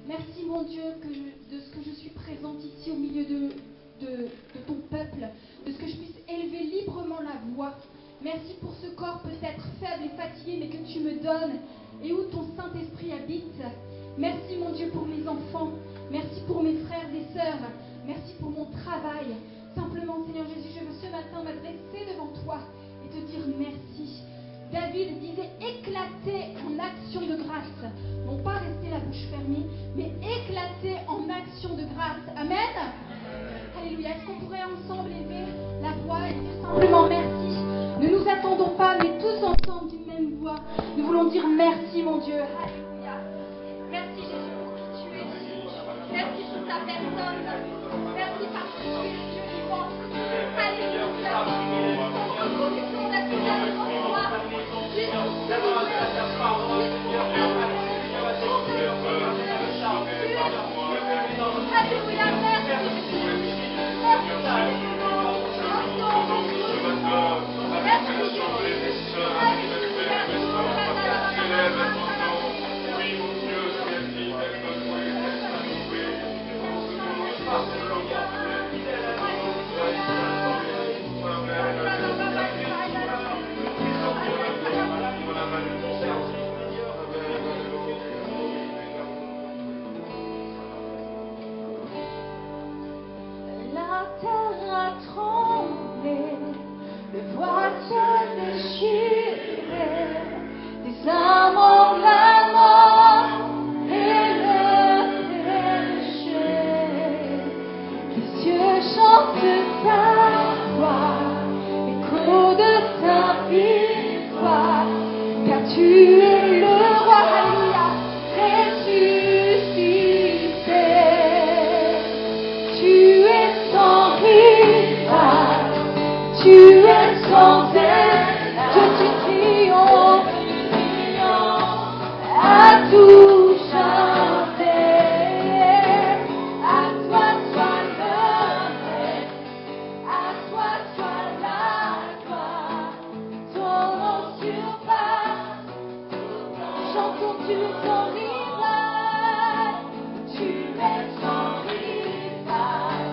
Merci mon Dieu de ce que je suis présente ici au milieu de ton peuple, de ce que je puisse élever librement la voix. Merci pour ce corps peut-être faible et fatigué, mais que tu me donnes et où ton Saint-Esprit habite. Merci mon Dieu pour mes enfants, merci pour mes frères et sœurs, merci pour mon travail. Simplement Seigneur Jésus, je veux ce matin m'adresser devant toi et te dire merci. David disait éclater en action de grâce, non pas rester la bouche fermée, mais éclater en action de grâce. Amen. Alléluia. Est-ce qu'on pourrait ensemble élever la voix et dire simplement merci? Ne nous attendons pas, mais tous ensemble d'une même voix. Nous voulons dire merci mon Dieu. Alléluia. Merci Jésus pour qui tu es. Merci pour ta personne. Merci parce que tu es Dieu vivant. Alléluia. Nous reconnaissons la prière devant toi. Alléluia, La terre a tremblé, le voile se déchirait, des âmes en la mort et le péché. Les cieux chantent ta gloire, écho de ta victoire, car tu es le roi, alléluia, ressuscité. Tu es sans rival, tu es sans aide, que tu triomphes, à tout chanter. À toi soit le règne, à toi soit la gloire, ton nom surpasse, chantons tu es sans rival, tu es sans rival,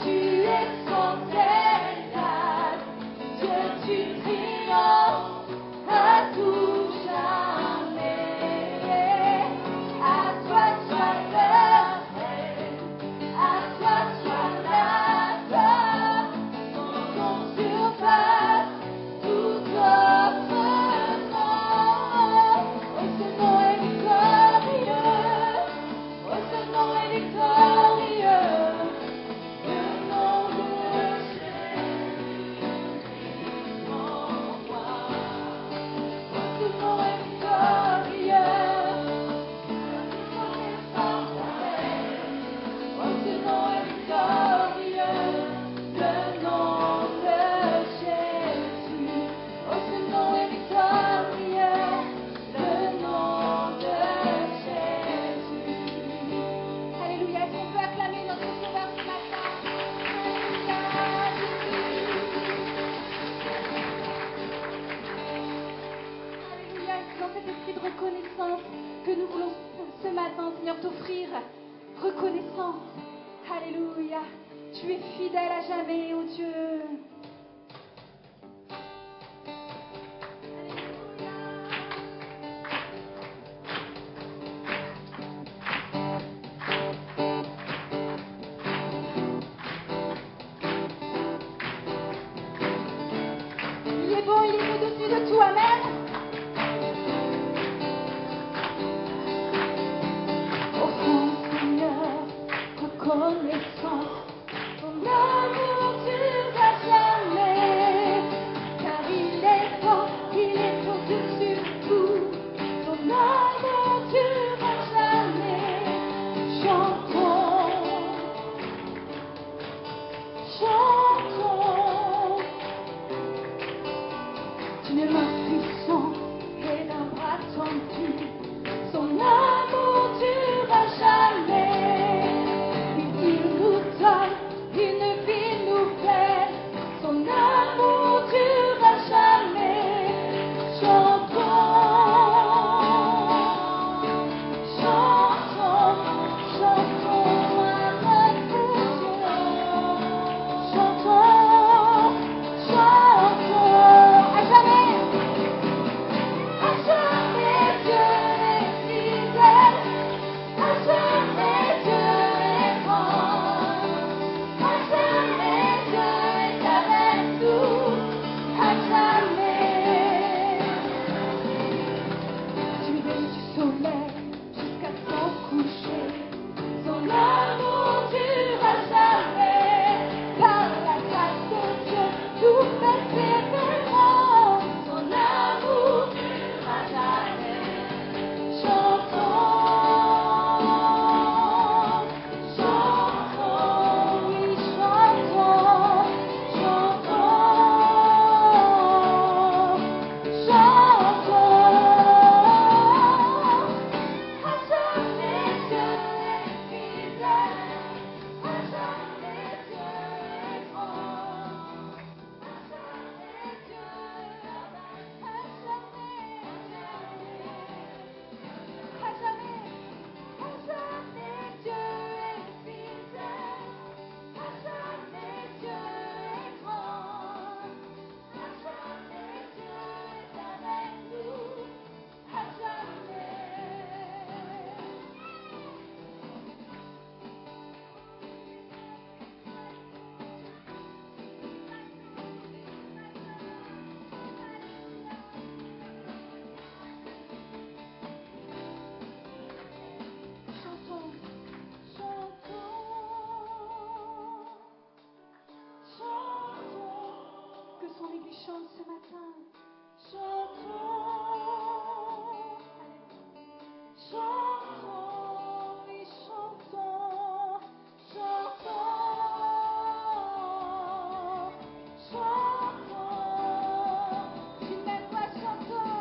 tu es sans égal, Dieu tu triomphes à tout jamais. À toi soit le règne, à toi soit la gloire, ton nom surpasse tout autre nom. Oh, ce nom est victorieux, oh, ce nom est victorieux, le nom de Jésus en moi. Oh, ce nom est victorieux, reconnaissance pleine. Oh, ce nom est victorieux, le nom de Jésus. Oh, ce nom est victorieux, le nom de Jésus. Alléluia. Est-ce qu'on peut acclamer notre Sauveur ce matin? Alléluia, Jésus. Alléluia. C'est dans cet esprit de reconnaissance que nous voulons ce matin, Seigneur, t'offrir reconnaissance. Alléluia. Tu es fidèle à jamais, ô Dieu. Il est bon, il est au-dessus de tout. Amen. Offrons, Seigneur, reconnaissance, ton amour durera jamais, car il est fort, il est au-dessus de tout, ton amour durera jamais. Chantons, chantons, d'une main puissante et d'un bras tendu, son amour durera jamais. Il nous donne une vie nouvelle, son amour durera jamais. Chantons, chantons, Oui, chante ce matin. Chantons. Chantons. Oui, chantons. Chantons. Chantons. D'une même voix, chantons.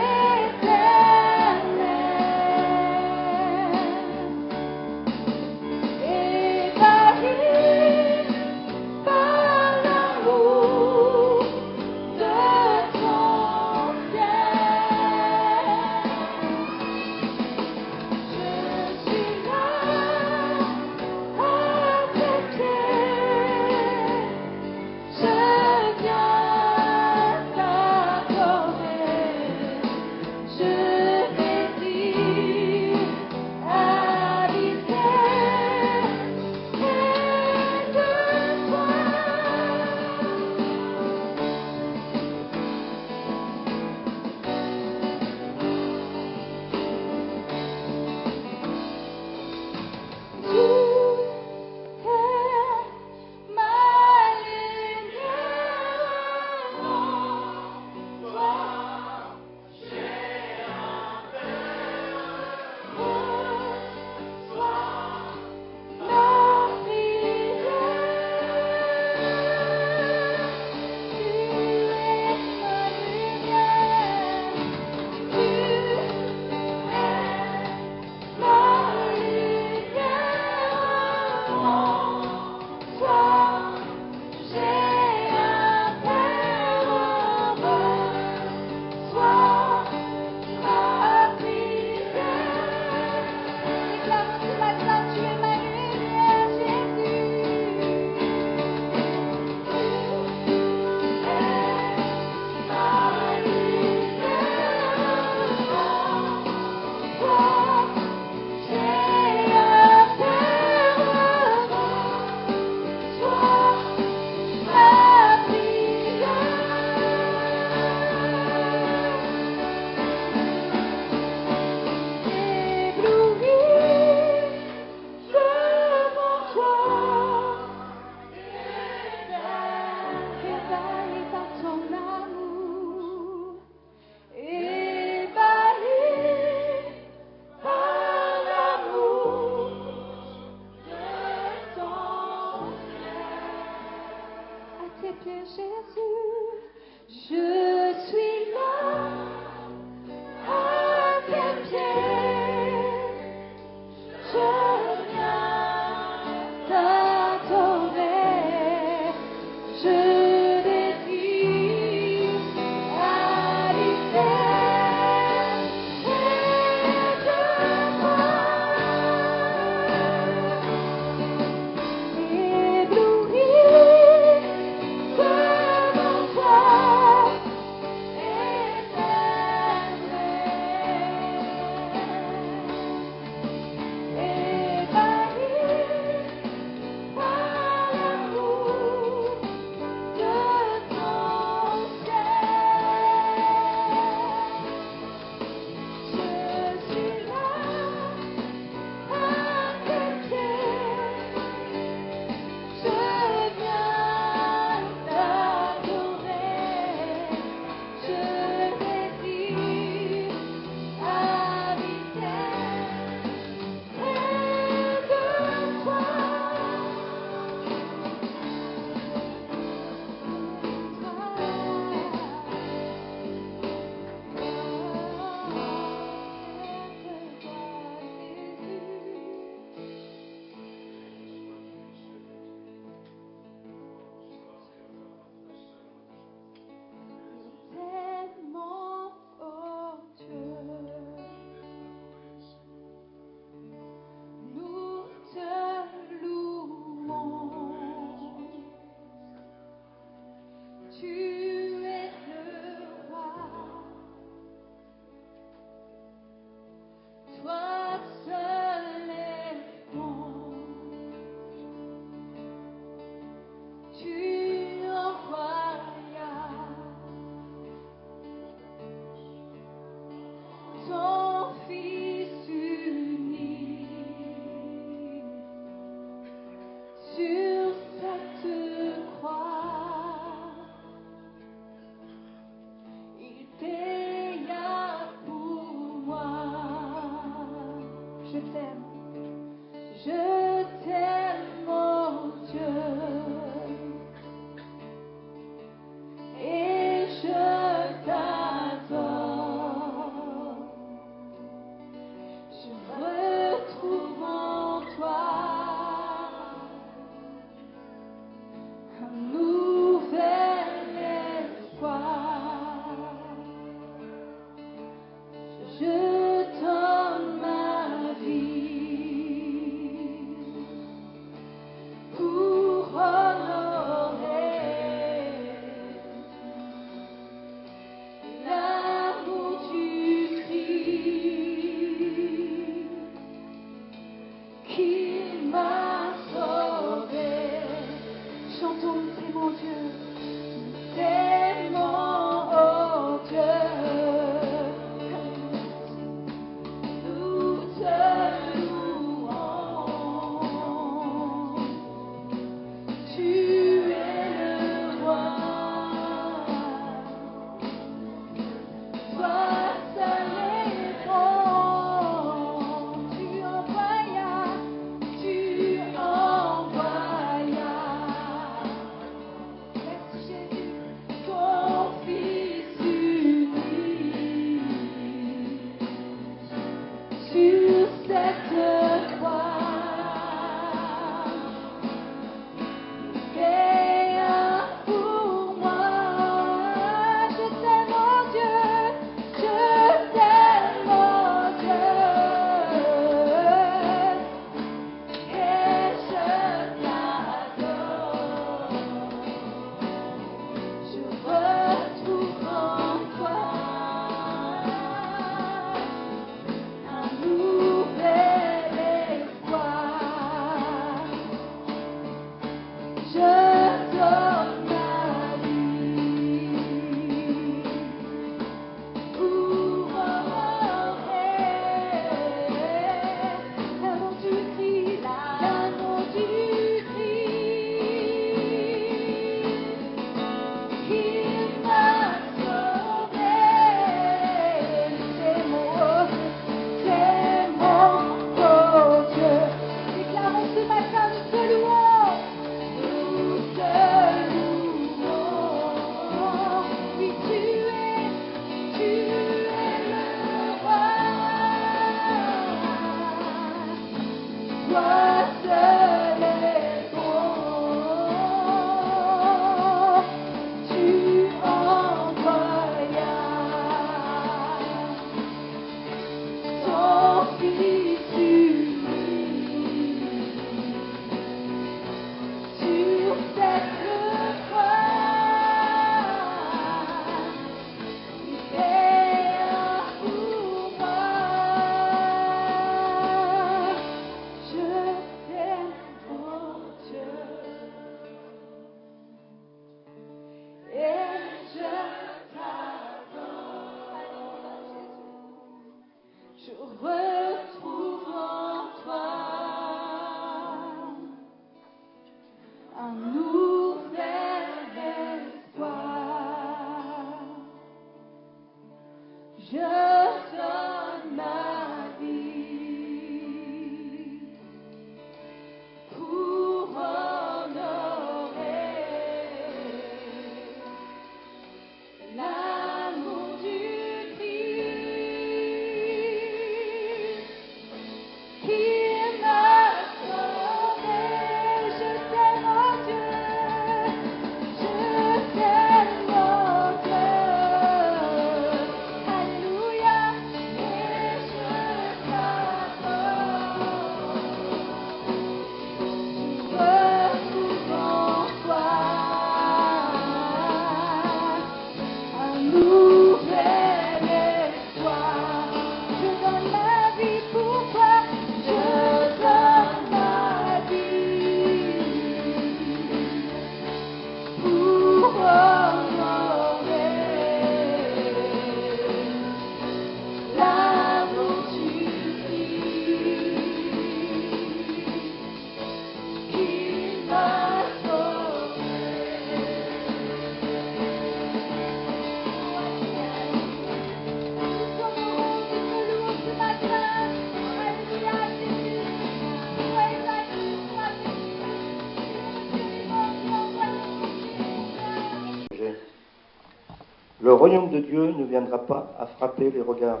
Le royaume de Dieu ne viendra pas à frapper les regards.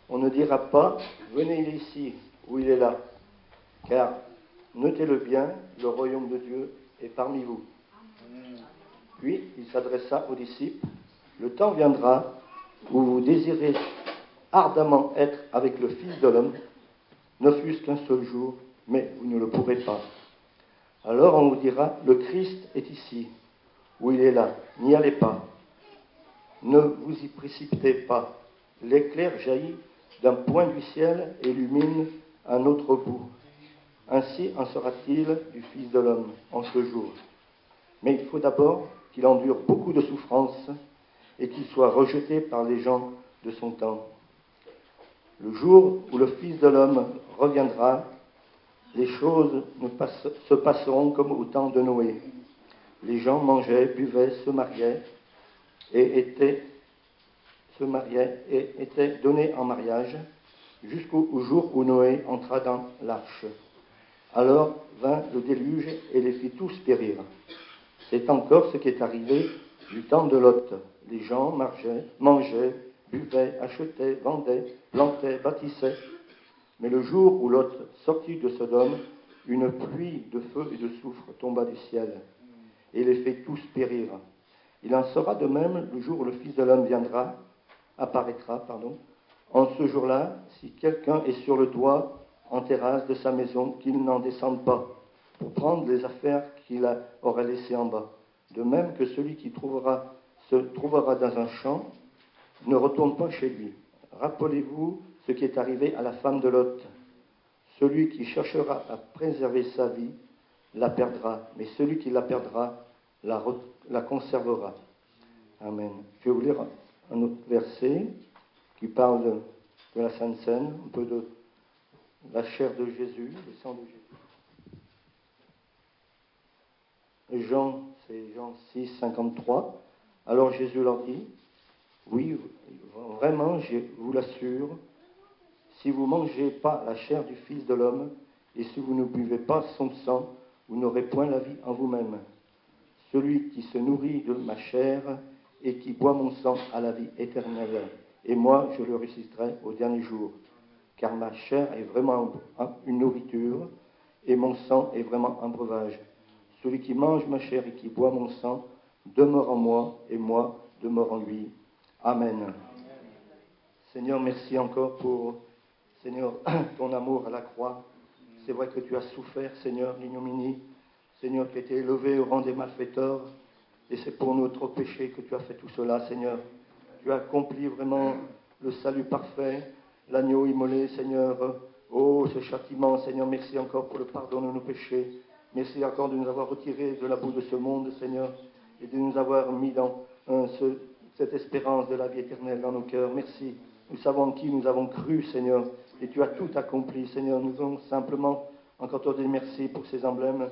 On ne dira pas « Venez ici » ou « Il est là », car, notez-le bien, le royaume de Dieu est parmi vous. Puis il s'adressa aux disciples Le temps viendra où vous désirez ardemment être avec le Fils de l'homme, ne fût-ce qu'un seul jour, mais vous ne le pourrez pas. Alors on vous dira, le Christ est ici, ou il est là, n'y allez pas. Ne vous y précipitez pas. L'éclair jaillit d'un point du ciel et illumine un autre bout. Ainsi en sera-t-il du Fils de l'homme en ce jour. Mais il faut d'abord qu'il endure beaucoup de souffrances et qu'il soit rejeté par les gens de son temps. Le jour où le Fils de l'homme reviendra, les choses se passeront comme au temps de Noé. Les gens mangeaient, buvaient, se mariaient et étaient donnés en mariage jusqu'au jour où Noé entra dans l'arche. Alors vint le déluge et les fit tous périr. C'est encore ce qui est arrivé du temps de Lot. Les gens mangeaient, buvaient, achetaient, vendaient, plantaient, bâtissaient. Mais le jour où Lot sortit de Sodome, une pluie de feu et de soufre tomba du ciel et les fit tous périr. Il en sera de même le jour où le Fils de l'homme apparaîtra. En ce jour-là, si quelqu'un est sur le toit, en terrasse de sa maison, qu'il n'en descende pas pour prendre les affaires qu'il aura laissées en bas. De même que celui qui se trouvera dans un champ ne retourne pas chez lui. Rappelez-vous ce qui est arrivé à la femme de Lot. Celui qui cherchera à préserver sa vie la perdra, mais celui qui la perdra la conservera. Amen. Je vais vous lire un autre verset qui parle de la Sainte Seine, un peu de la chair de Jésus, le sang de Jésus. C'est Jean 6, 53. Alors Jésus leur dit, oui, vraiment, je vous l'assure, si vous ne mangez pas la chair du Fils de l'homme, et si vous ne buvez pas son sang, vous n'aurez point la vie en vous-même. Celui qui se nourrit de ma chair et qui boit mon sang a la vie éternelle, et moi je le ressusciterai au dernier jour. Car ma chair est vraiment une nourriture, et mon sang est vraiment un breuvage. Celui qui mange ma chair et qui boit mon sang demeure en moi, et moi demeure en lui. Amen. Seigneur, merci encore pour, Seigneur, ton amour à la croix. C'est vrai que tu as souffert, Seigneur, l'ignominie. Seigneur, tu as été élevé au rang des malfaiteurs. Et c'est pour notre péché que tu as fait tout cela, Seigneur. Tu as accompli vraiment le salut parfait, l'agneau immolé, Seigneur. Oh, ce châtiment, Seigneur, merci encore pour le pardon de nos péchés. Merci encore de nous avoir retirés de la boue de ce monde, Seigneur, et de nous avoir mis dans cette espérance de la vie éternelle dans nos cœurs. Merci. Nous savons en qui nous avons cru, Seigneur, et tu as tout accompli, Seigneur. Nous voulons simplement encore te dire merci pour ces emblèmes,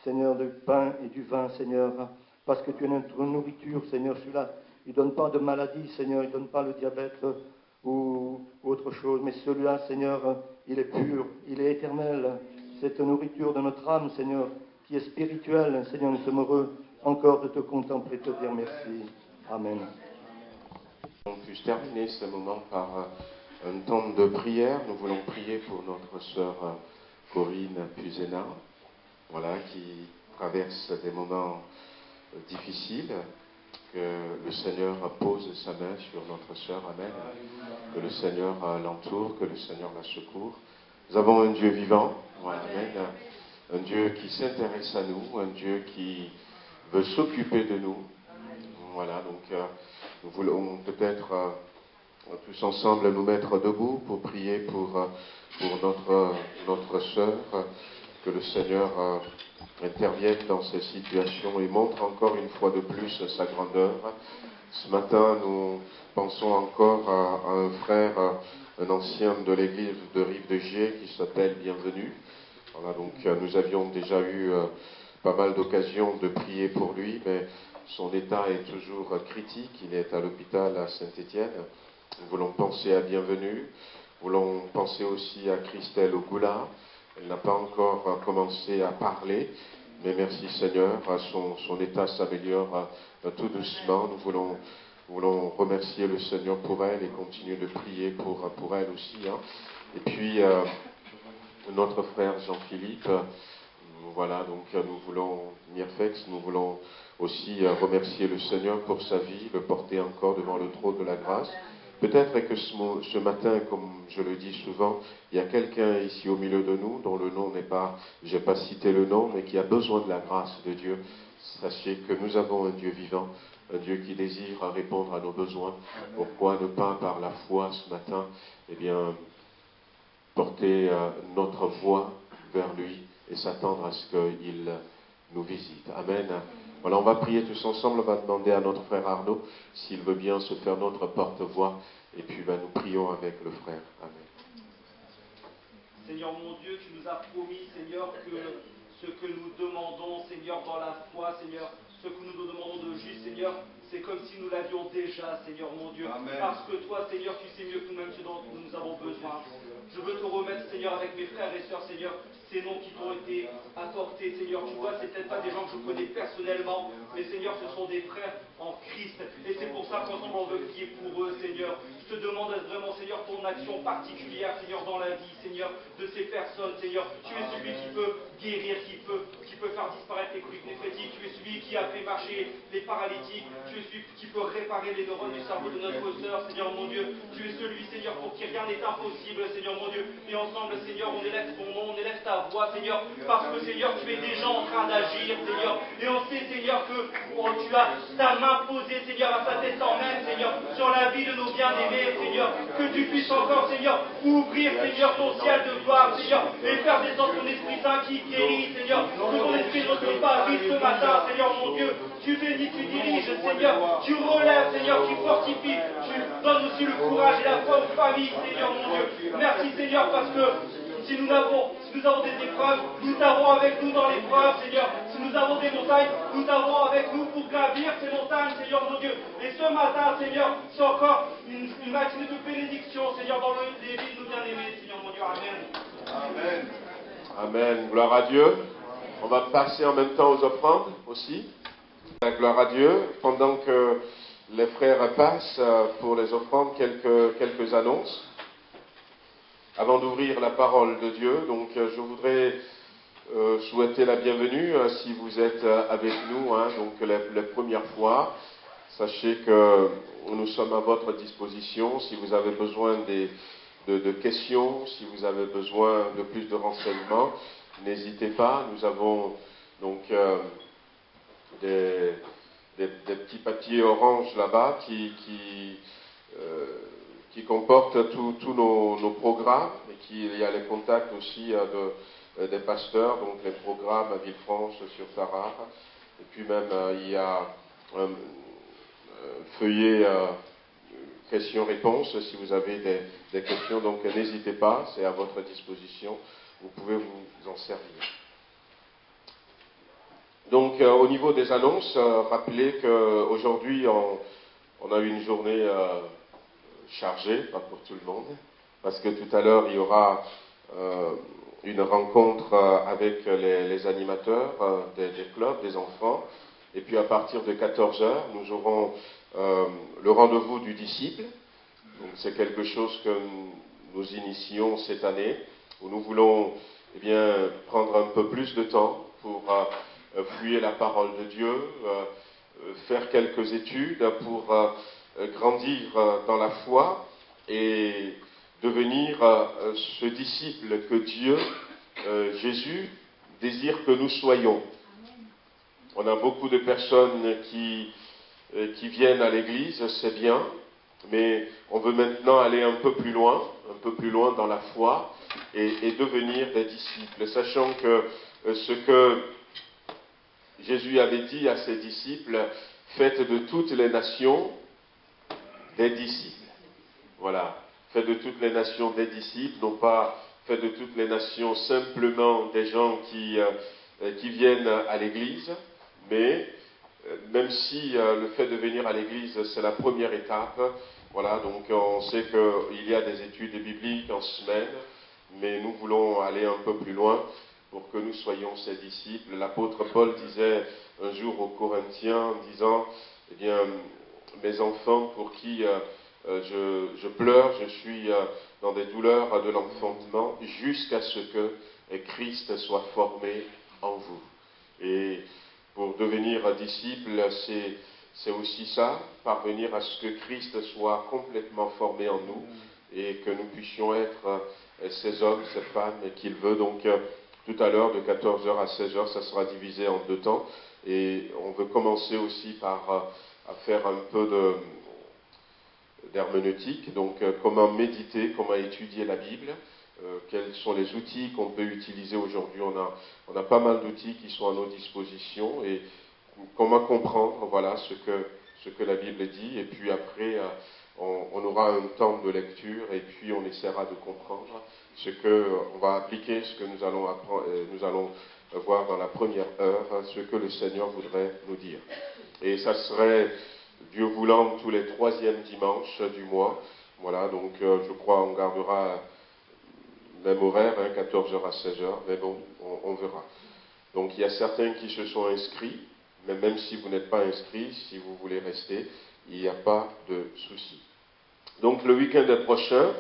Seigneur, du pain et du vin, Seigneur, parce que tu es notre nourriture, Seigneur. Celui-là, il ne donne pas de maladie, Seigneur, il ne donne pas le diabète ou autre chose, mais celui-là, Seigneur, il est pur, il est éternel. Cette nourriture de notre âme, Seigneur, qui est spirituelle, Seigneur, nous sommes heureux encore de te contempler, de te dire merci. Amen. On puisse terminer ce moment par un temps de prière. Nous voulons prier pour notre sœur Corinne Puzena, voilà, qui traverse des moments difficiles. Que le Seigneur pose sa main sur notre sœur, amen. Que le Seigneur l'entoure, que le Seigneur la secourt. Nous avons un Dieu vivant, voilà, amen. Un Dieu qui s'intéresse à nous, un Dieu qui veut s'occuper de nous. Voilà, donc nous voulons peut-être tous ensemble nous mettre debout pour prier pour notre sœur, que le Seigneur intervienne dans ces situations et montre encore une fois de plus sa grandeur. Ce matin, nous pensons encore à un frère, un ancien de l'église de Rive de Gier qui s'appelle Bienvenu. Voilà, donc nous avions déjà eu pas mal d'occasions de prier pour lui, mais son état est toujours critique. Il est à l'hôpital à Saint-Étienne. Nous voulons penser à Bienvenue. Nous voulons penser aussi à Christelle Ogoula. Elle n'a pas encore commencé à parler, mais merci Seigneur, son état s'améliore tout doucement. Nous voulons remercier le Seigneur pour elle et continuer de prier pour elle aussi. Hein. Et puis, notre frère Jean-Philippe, voilà, donc nous voulons, Mirfex, nous voulons aussi remercier le Seigneur pour sa vie, le porter encore devant le trône de la grâce. Peut-être que ce matin, comme je le dis souvent, il y a quelqu'un ici au milieu de nous dont le nom n'est pas, je n'ai pas cité le nom, mais qui a besoin de la grâce de Dieu. Sachez que nous avons un Dieu vivant, un Dieu qui désire répondre à nos besoins. Pourquoi ne pas, par la foi ce matin, eh bien, porter notre voix vers lui et s'attendre à ce qu'il nous visite. Amen. Voilà, on va prier tous ensemble, on va demander à notre frère Arnaud s'il veut bien se faire notre porte-voix, et puis nous prions avec le frère. Amen. Seigneur mon Dieu, tu nous as promis, Seigneur, que ce que nous demandons, Seigneur, dans la foi, Seigneur, ce que nous demandons de juste, Seigneur, c'est comme si nous l'avions déjà, Seigneur mon Dieu. Amen. Parce que toi, Seigneur, tu sais mieux que nous-mêmes ce dont nous avons besoin. Je veux te remettre, Seigneur, avec mes frères et sœurs, Seigneur, ces noms qui t'ont été apportés, Seigneur. Tu vois, c'est peut-être pas des gens que je connais personnellement, mais Seigneur, ce sont des frères en Christ. Et c'est pour ça qu'ensemble on veut prier pour eux, Seigneur. Je te demande vraiment, Seigneur, ton action particulière, Seigneur, dans la vie, Seigneur, de ces personnes, Seigneur. Tu es celui qui peut guérir, qui peut faire disparaître les coliques néphrétiques. Tu es celui qui a fait marcher les paralytiques. Tu es celui qui peut réparer les neurones du cerveau de notre sœur, Seigneur mon Dieu. Tu es celui, Seigneur, pour qui rien n'est impossible, Seigneur mon Dieu. Et ensemble, Seigneur, on élève ton nom, on élève ta voix, Seigneur, parce que, Seigneur, tu es déjà en train d'agir, Seigneur. Et on sait, Seigneur, que tu as ta main posée, Seigneur, à sa tête en même, Seigneur, sur la vie de nos bien-aimés, Seigneur. Que tu puisses encore, Seigneur, ouvrir, Seigneur, ton ciel de gloire, Seigneur, et faire descendre ton Esprit Saint qui guérit, Seigneur. Que ton Esprit ne retourne pas vide ce matin, Seigneur, mon Dieu. Tu bénis, tu diriges, Seigneur. Tu relèves, Seigneur, tu fortifies. Tu donnes aussi le courage et la foi aux familles, Seigneur, mon Dieu. Merci, Seigneur, parce que si nous avons des épreuves, nous avons avec nous dans l'épreuve, Seigneur. Si nous avons des montagnes, nous avons avec nous pour gravir ces montagnes, Seigneur mon Dieu. Et ce matin, Seigneur, c'est encore une matinée de bénédiction, Seigneur, dans les vies de nos bien-aimés, Seigneur mon Dieu. Amen. Amen. Amen. Gloire à Dieu. On va passer en même temps aux offrandes aussi. Gloire à Dieu. Pendant que les frères passent pour les offrandes, quelques annonces. Avant d'ouvrir la parole de Dieu, donc je voudrais souhaiter la bienvenue si vous êtes avec nous, donc les premières fois. Sachez que nous sommes à votre disposition si vous avez besoin de questions, si vous avez besoin de plus de renseignements, n'hésitez pas. Nous avons donc des petits papiers orange là-bas qui comportent tous nos programmes, et il y a les contacts aussi des pasteurs, donc les programmes à Villefranche, sur Tarare, et puis même il y a un feuillet questions-réponses si vous avez des questions, donc n'hésitez pas, c'est à votre disposition, vous pouvez vous en servir. Donc au niveau des annonces, rappelez qu'aujourd'hui on a eu une journée chargée, pas pour tout le monde, parce que tout à l'heure il y aura une rencontre avec les animateurs des clubs, des enfants, et puis à partir de 14h, nous aurons le rendez-vous du disciple. Donc c'est quelque chose que nous initions cette année, où nous voulons prendre un peu plus de temps pour fouiller la parole de Dieu, faire quelques études pour grandir dans la foi et devenir ce disciple que Dieu, Jésus, désire que nous soyons. On a beaucoup de personnes qui viennent à l'église, c'est bien, mais on veut maintenant aller un peu plus loin dans la foi et devenir des disciples, sachant que ce que Jésus avait dit à ses disciples, faites de toutes les nations des disciples. Voilà, faites de toutes les nations des disciples, non pas faites de toutes les nations simplement des gens qui viennent à l'église, mais même si le fait de venir à l'église, c'est la première étape, voilà, donc on sait qu'il y a des études bibliques en semaine, mais nous voulons aller un peu plus loin pour que nous soyons ses disciples. L'apôtre Paul disait un jour aux Corinthiens, en disant, eh bien, mes enfants pour qui je pleure, je suis dans des douleurs de l'enfantement, jusqu'à ce que Christ soit formé en vous. Et pour devenir disciple, c'est aussi ça, parvenir à ce que Christ soit complètement formé en nous et que nous puissions être ces hommes, ces femmes qu'il veut. Donc tout à l'heure, de 14h à 16h, ça sera divisé en 2 temps. Et on veut commencer aussi par à faire un peu d'herméneutique, donc comment méditer, comment étudier la Bible, quels sont les outils qu'on peut utiliser aujourd'hui. On a pas mal d'outils qui sont à nos dispositions et comment comprendre voilà, ce que la Bible dit. Et puis après, on aura un temps de lecture et puis on essaiera de comprendre on va appliquer ce que nous allons apprendre, nous allons voir dans la première heure, ce que le Seigneur voudrait nous dire. Et ça serait, Dieu voulant, tous les 3e dimanches du mois. Voilà, donc je crois on gardera même horaire, 14h à 16h, mais bon, on verra. Donc il y a certains qui se sont inscrits, mais même si vous n'êtes pas inscrits, si vous voulez rester, il n'y a pas de souci. Donc le week-end prochain,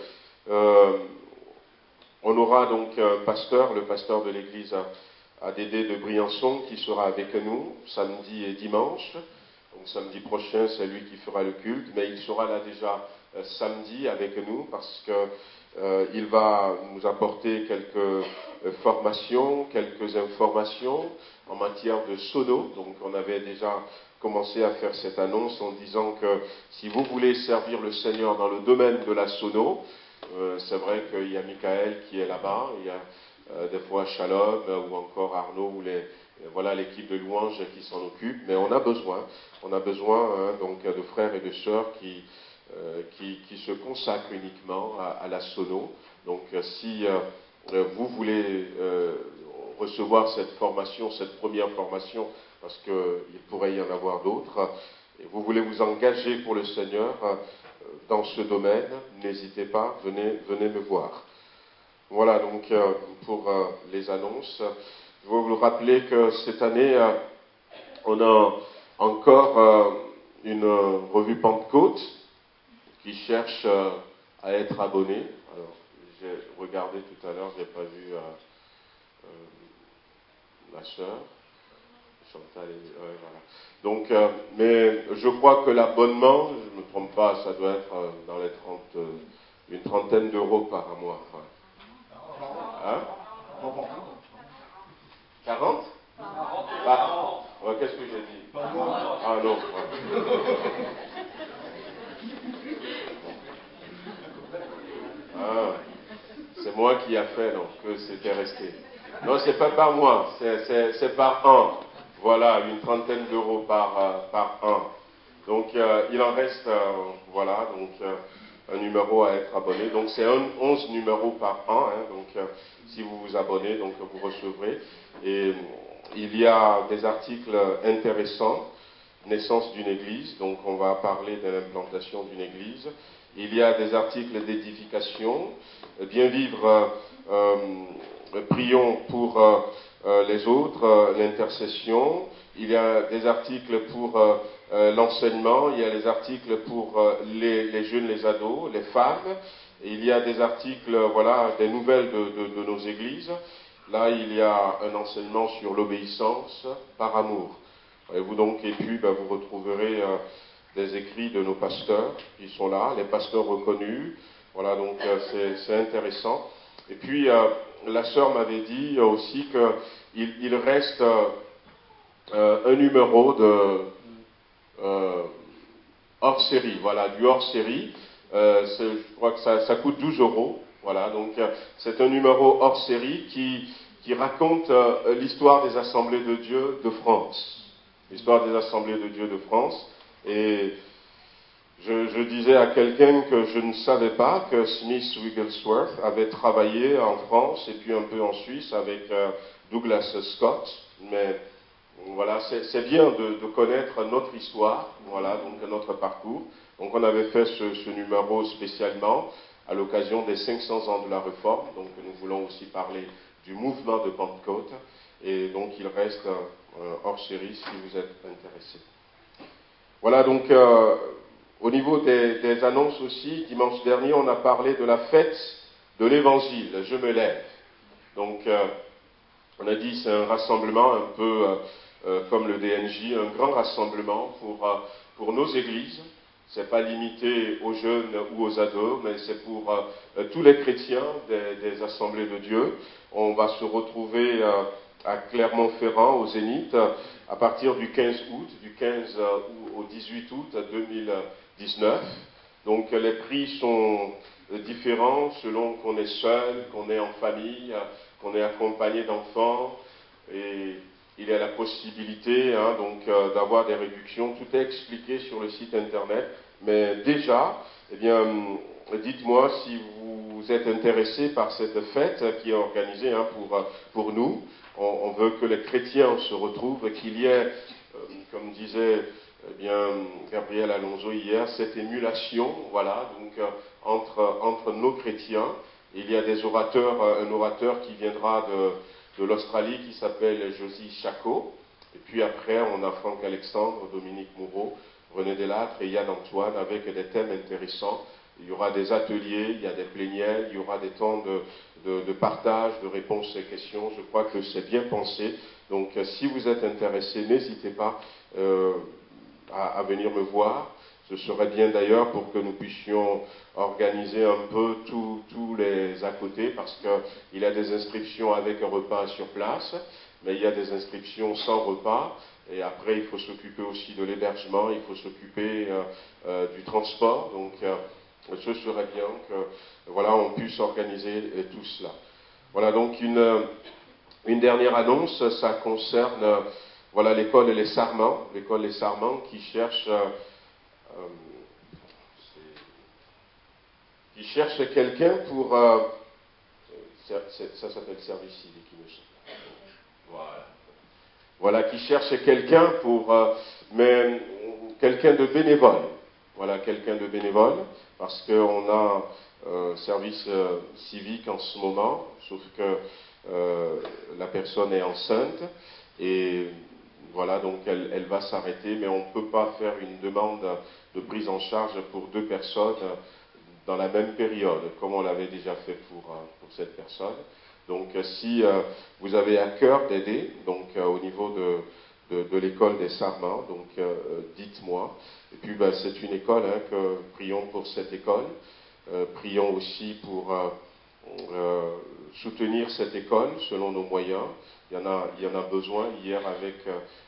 on aura donc un pasteur, le pasteur de l'église ADD de Briançon, qui sera avec nous samedi et dimanche. Donc samedi prochain, c'est lui qui fera le culte, mais il sera là déjà samedi avec nous parce qu'il va nous apporter quelques formations, quelques informations en matière de sono. Donc on avait déjà commencé à faire cette annonce en disant que si vous voulez servir le Seigneur dans le domaine de la sono, c'est vrai qu'il y a Michael qui est là-bas, il y a des fois Shalom ou encore Arnaud ou voilà l'équipe de louanges qui s'en occupe, mais on a besoin donc de frères et de sœurs qui se consacrent uniquement à la sono. Donc si vous voulez recevoir cette formation, cette première formation, parce qu'il pourrait y en avoir d'autres, et vous voulez vous engager pour le Seigneur dans ce domaine, n'hésitez pas, venez me voir. Voilà donc pour les annonces. Je veux vous rappeler que cette année, on a encore une revue Pentecôte qui cherche à être abonnée. Alors, j'ai regardé tout à l'heure, je n'ai pas vu la sœur. Chantal, voilà. Donc, mais je crois que l'abonnement, je ne me trompe pas, ça doit être dans les une 30aine d'euros par mois. Hein 40 qu'est-ce que j'ai dit? Ah non. C'est moi qui a fait, donc c'était resté. Non, c'est pas par mois, c'est par an. Voilà, une 30aine d'euros par an. Donc, il en reste, voilà, donc un numéro à être abonné. Donc, c'est 11 numéros par an. Donc, si vous vous abonnez, donc vous recevrez. Et il y a des articles intéressants. Naissance d'une église. Donc, on va parler de l'implantation d'une église. Il y a des articles d'édification. Bien vivre, prions pour les autres, l'intercession. Il y a des articles pour l'enseignement, il y a des articles pour les jeunes, les ados, les femmes. Et il y a des articles, voilà, des nouvelles de nos églises. Là, il y a un enseignement sur l'obéissance par amour. Voyez-vous donc, et puis vous retrouverez des écrits de nos pasteurs qui sont là, les pasteurs reconnus. Voilà, donc c'est intéressant. Et puis, la sœur m'avait dit aussi qu'il reste un numéro de hors-série, voilà, du hors-série. Je crois que ça coûte 12 euros. Voilà, donc c'est un numéro hors-série qui raconte l'histoire des Assemblées de Dieu de France. L'histoire des Assemblées de Dieu de France. Et je disais à quelqu'un que je ne savais pas que Smith Wigglesworth avait travaillé en France et puis un peu en Suisse avec Douglas Scott. Mais voilà, c'est bien de connaître notre histoire, voilà, donc notre parcours. Donc on avait fait ce numéro spécialement à l'occasion des 500 ans de la Réforme. Donc nous voulons aussi parler du mouvement de Pentecôte. Et donc il reste hors série si vous êtes intéressés. Voilà, donc au niveau des annonces aussi, dimanche dernier, on a parlé de la fête de l'Évangile, Je me lève. Donc, on a dit c'est un rassemblement un peu comme le DNJ, un grand rassemblement pour nos églises. Ce n'est pas limité aux jeunes ou aux ados, mais c'est pour tous les chrétiens des assemblées de Dieu. On va se retrouver à Clermont-Ferrand, au Zénith, à partir du 15 août, du 15 au 18 août 2019. Donc les prix sont différents selon qu'on est seul, qu'on est en famille, qu'on est accompagné d'enfants. Et il y a la possibilité d'avoir des réductions. Tout est expliqué sur le site internet. Mais déjà, eh bien, dites-moi si vous êtes intéressé par cette fête qui est organisée pour nous. On veut que les chrétiens se retrouvent, qu'il y ait, comme disait Gabriel Alonso hier, cette émulation, voilà, donc entre nos chrétiens. Il y a des orateurs, un orateur qui viendra de l'Australie qui s'appelle Josie Chaco. Et puis après, on a Franck Alexandre, Dominique Moreau, René Delattre et Yann Antoine avec des thèmes intéressants. Il y aura des ateliers, il y a des plénières, il y aura des temps de partage, de réponses et questions. Je crois que c'est bien pensé. Donc si vous êtes intéressé, n'hésitez pas à venir me voir. Ce serait bien d'ailleurs pour que nous puissions organiser un peu tous les à côté, parce qu'il y a des inscriptions avec un repas sur place, mais il y a des inscriptions sans repas. Et après, il faut s'occuper aussi de l'hébergement, il faut s'occuper du transport. Donc, ce serait bien que, voilà, on puisse organiser tout cela. Voilà, donc une dernière annonce, ça concerne, voilà, l'école Les Sarments qui cherche quelqu'un pour, ça s'appelle service civique, il me semble. Voilà, qui cherche quelqu'un mais quelqu'un de bénévole. Voilà, quelqu'un de bénévole, parce qu'on a service civique en ce moment, sauf que la personne est enceinte, et voilà, donc elle va s'arrêter, mais on ne peut pas faire une demande de prise en charge pour 2 personnes dans la même période, comme on l'avait déjà fait pour cette personne. Donc si vous avez à cœur d'aider, donc au niveau de l'école des Sarments, donc dites-moi. Et puis c'est une école, que prions pour cette école, prions aussi pour soutenir cette école selon nos moyens. Il y en a besoin. Hier avec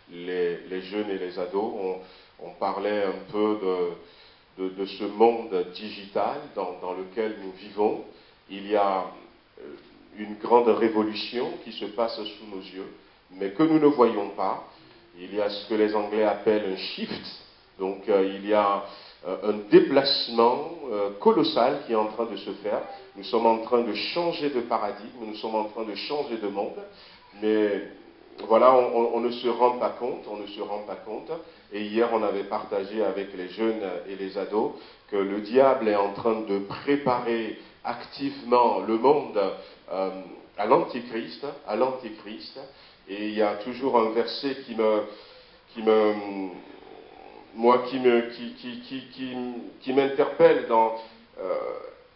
les jeunes et les ados, on parlait un peu de ce monde digital dans lequel nous vivons. Il y a une grande révolution qui se passe sous nos yeux, mais que nous ne voyons pas. Il y a ce que les Anglais appellent un shift, donc il y a un déplacement colossal qui est en train de se faire. Nous sommes en train de changer de paradigme, nous sommes en train de changer de monde, mais voilà, on ne se rend pas compte, Et hier, on avait partagé avec les jeunes et les ados que le diable est en train de préparer activement le monde à l'Antichrist, et il y a toujours un verset qui m'interpelle dans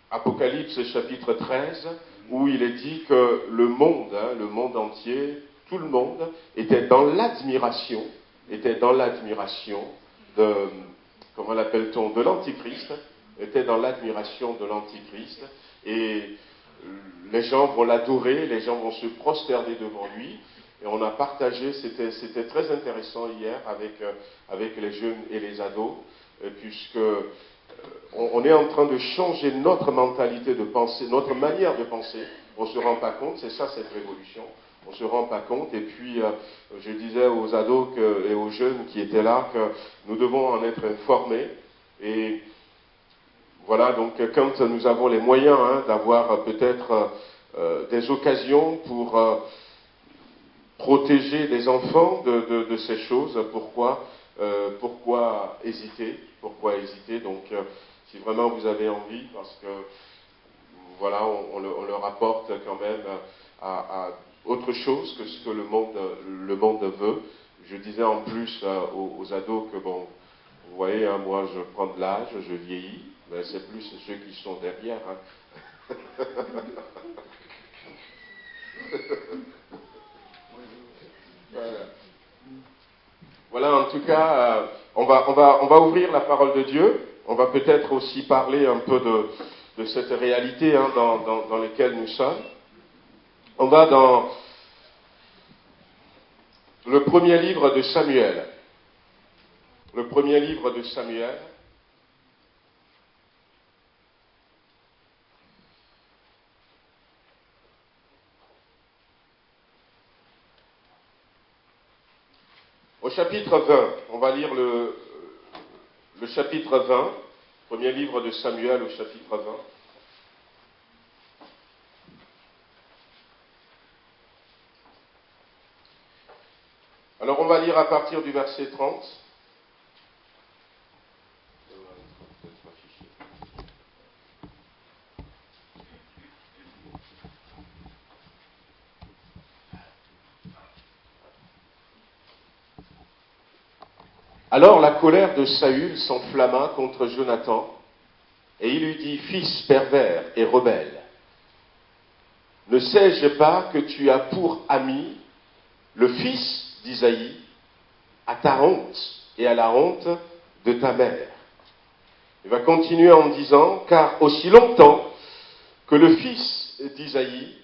Apocalypse chapitre 13, où il est dit que le monde entier, tout le monde, était dans l'admiration de, comment l'appelle-t-on, de l'Antichrist, et les gens vont l'adorer, les gens vont se prosterner devant lui. Et on a partagé, c'était très intéressant hier avec les jeunes et les ados, puisque on est en train de changer notre mentalité de pensée, notre manière de penser. On ne se rend pas compte, c'est ça cette révolution. On ne se rend pas compte. Et puis, je disais aux ados et aux jeunes qui étaient là que nous devons en être informés. Et voilà, donc quand nous avons les moyens d'avoir peut-être des occasions pour protéger les enfants de ces choses, pourquoi hésiter Donc, si vraiment vous avez envie, parce que voilà, on leur apporte quand même à autre chose que ce que le monde veut. Je disais en plus aux ados que bon, vous voyez, moi je prends de l'âge, je vieillis, mais c'est plus ceux qui sont derrière. Voilà. Voilà, en tout cas, on va ouvrir la parole de Dieu. On va peut-être aussi parler un peu de cette réalité dans laquelle nous sommes. On va dans le premier livre de Samuel. Le premier livre de Samuel. Au chapitre 20, on va lire le chapitre 20, premier livre de Samuel au chapitre 20. Alors on va lire à partir du verset 30. Alors la colère de Saül s'enflamma contre Jonathan, et il lui dit, « Fils pervers et rebelle, ne sais-je pas que tu as pour ami le fils d'Isaïe, à ta honte et à la honte de ta mère ?» Il va continuer en disant, « Car aussi longtemps que le fils d'Isaïe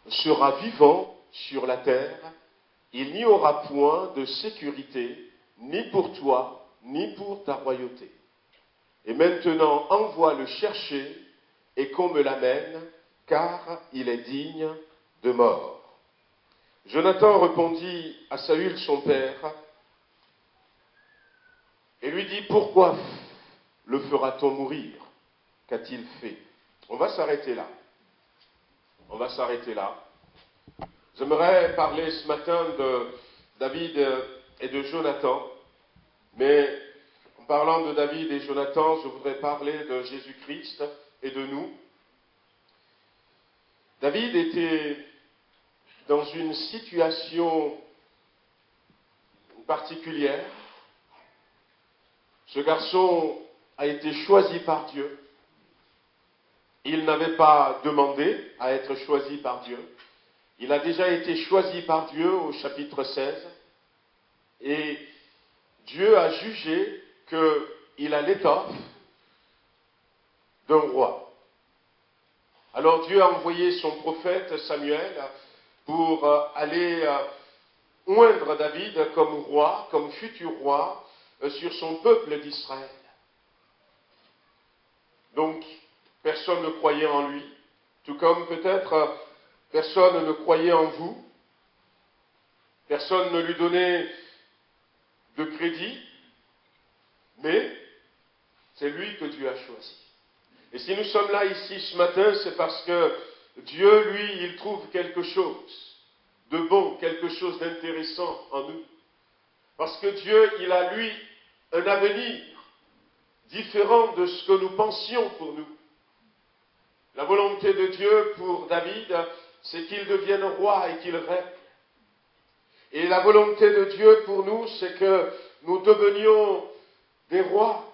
sera vivant sur la terre, il n'y aura point de sécurité ni pour toi, ni pour ta royauté. Et maintenant, envoie le chercher et qu'on me l'amène, car il est digne de mort. » Jonathan répondit à Saül son père et lui dit, « Pourquoi le fera-t-on mourir? Qu'a-t-il fait ?» On va s'arrêter là. On va s'arrêter là. J'aimerais parler ce matin de David et de Jonathan, mais en parlant de David et Jonathan, je voudrais parler de Jésus-Christ et de nous. David était dans une situation particulière. Ce garçon a été choisi par Dieu. Il n'avait pas demandé à être choisi par Dieu. Il a déjà été choisi par Dieu au chapitre 16. Et Dieu a jugé qu'il a l'étoffe d'un roi. Alors Dieu a envoyé son prophète Samuel pour aller oindre David comme roi, comme futur roi, sur son peuple d'Israël. Donc, personne ne croyait en lui, tout comme peut-être personne ne croyait en vous, personne ne lui donnait de crédit, mais c'est lui que Dieu a choisi. Et si nous sommes là ici ce matin, c'est parce que Dieu, lui, il trouve quelque chose de bon, quelque chose d'intéressant en nous. Parce que Dieu, il a, lui, un avenir différent de ce que nous pensions pour nous. La volonté de Dieu pour David, c'est qu'il devienne roi et qu'il règne. Et la volonté de Dieu pour nous, c'est que nous devenions des rois.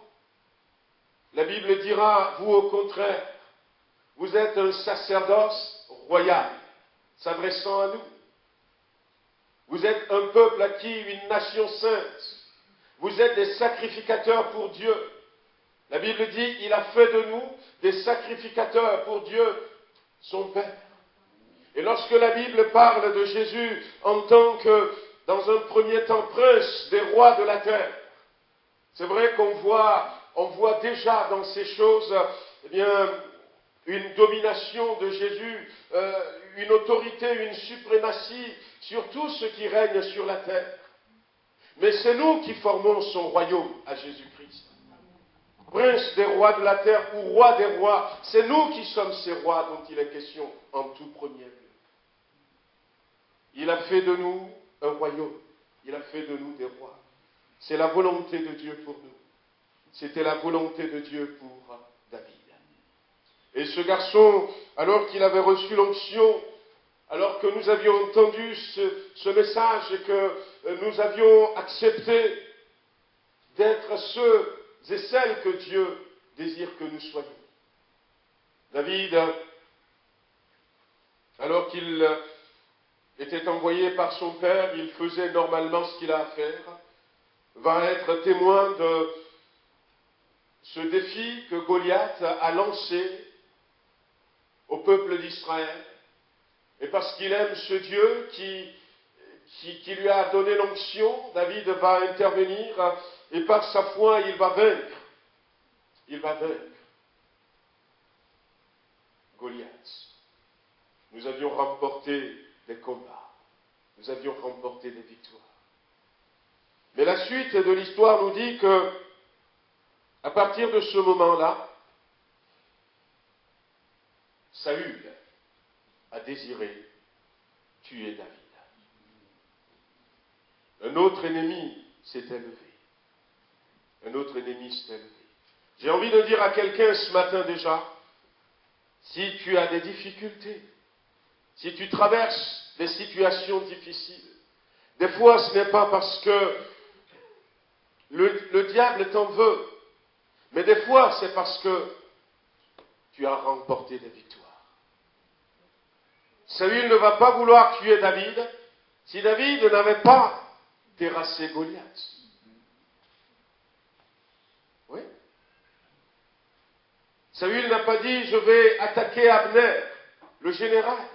La Bible dira, vous au contraire, vous êtes un sacerdoce royal, s'adressant à nous. Vous êtes un peuple acquis, une nation sainte. Vous êtes des sacrificateurs pour Dieu. La Bible dit, il a fait de nous des sacrificateurs pour Dieu, son Père. Et lorsque la Bible parle de Jésus en tant que, dans un premier temps, prince des rois de la terre, c'est vrai qu'on voit déjà dans ces choses, eh bien, une domination de Jésus, une autorité, une suprématie sur tout ce qui règne sur la terre. Mais c'est nous qui formons son royaume à Jésus-Christ. Prince des rois de la terre ou roi des rois, c'est nous qui sommes ces rois dont il est question en tout premier lieu. Il a fait de nous un royaume, il a fait de nous des rois. C'est la volonté de Dieu pour nous. C'était la volonté de Dieu pour David. Et ce garçon, alors qu'il avait reçu l'onction, alors que nous avions entendu ce message et que nous avions accepté d'être ceux et celles que Dieu désire que nous soyons. David, alors qu'il était envoyé par son père, il faisait normalement ce qu'il a à faire. va être témoin de ce défi que Goliath a lancé au peuple d'Israël. Et parce qu'il aime ce Dieu qui lui a donné l'onction, David va intervenir et par sa foi, il va vaincre. Il va vaincre Goliath. Nous avions remporté des combats. Nous avions remporté des victoires. Mais la suite de l'histoire nous dit que, à partir de ce moment-là, Saül a désiré tuer David. Un autre ennemi s'est élevé. Un autre ennemi s'est élevé. J'ai envie de dire à quelqu'un ce matin déjà, si tu as des difficultés, si tu traverses des situations difficiles, des fois ce n'est pas parce que le diable t'en veut, mais des fois c'est parce que tu as remporté des victoires. Saül ne va pas vouloir tuer David si David n'avait pas terrassé Goliath. Oui. Saül n'a pas dit je vais attaquer Abner, le général.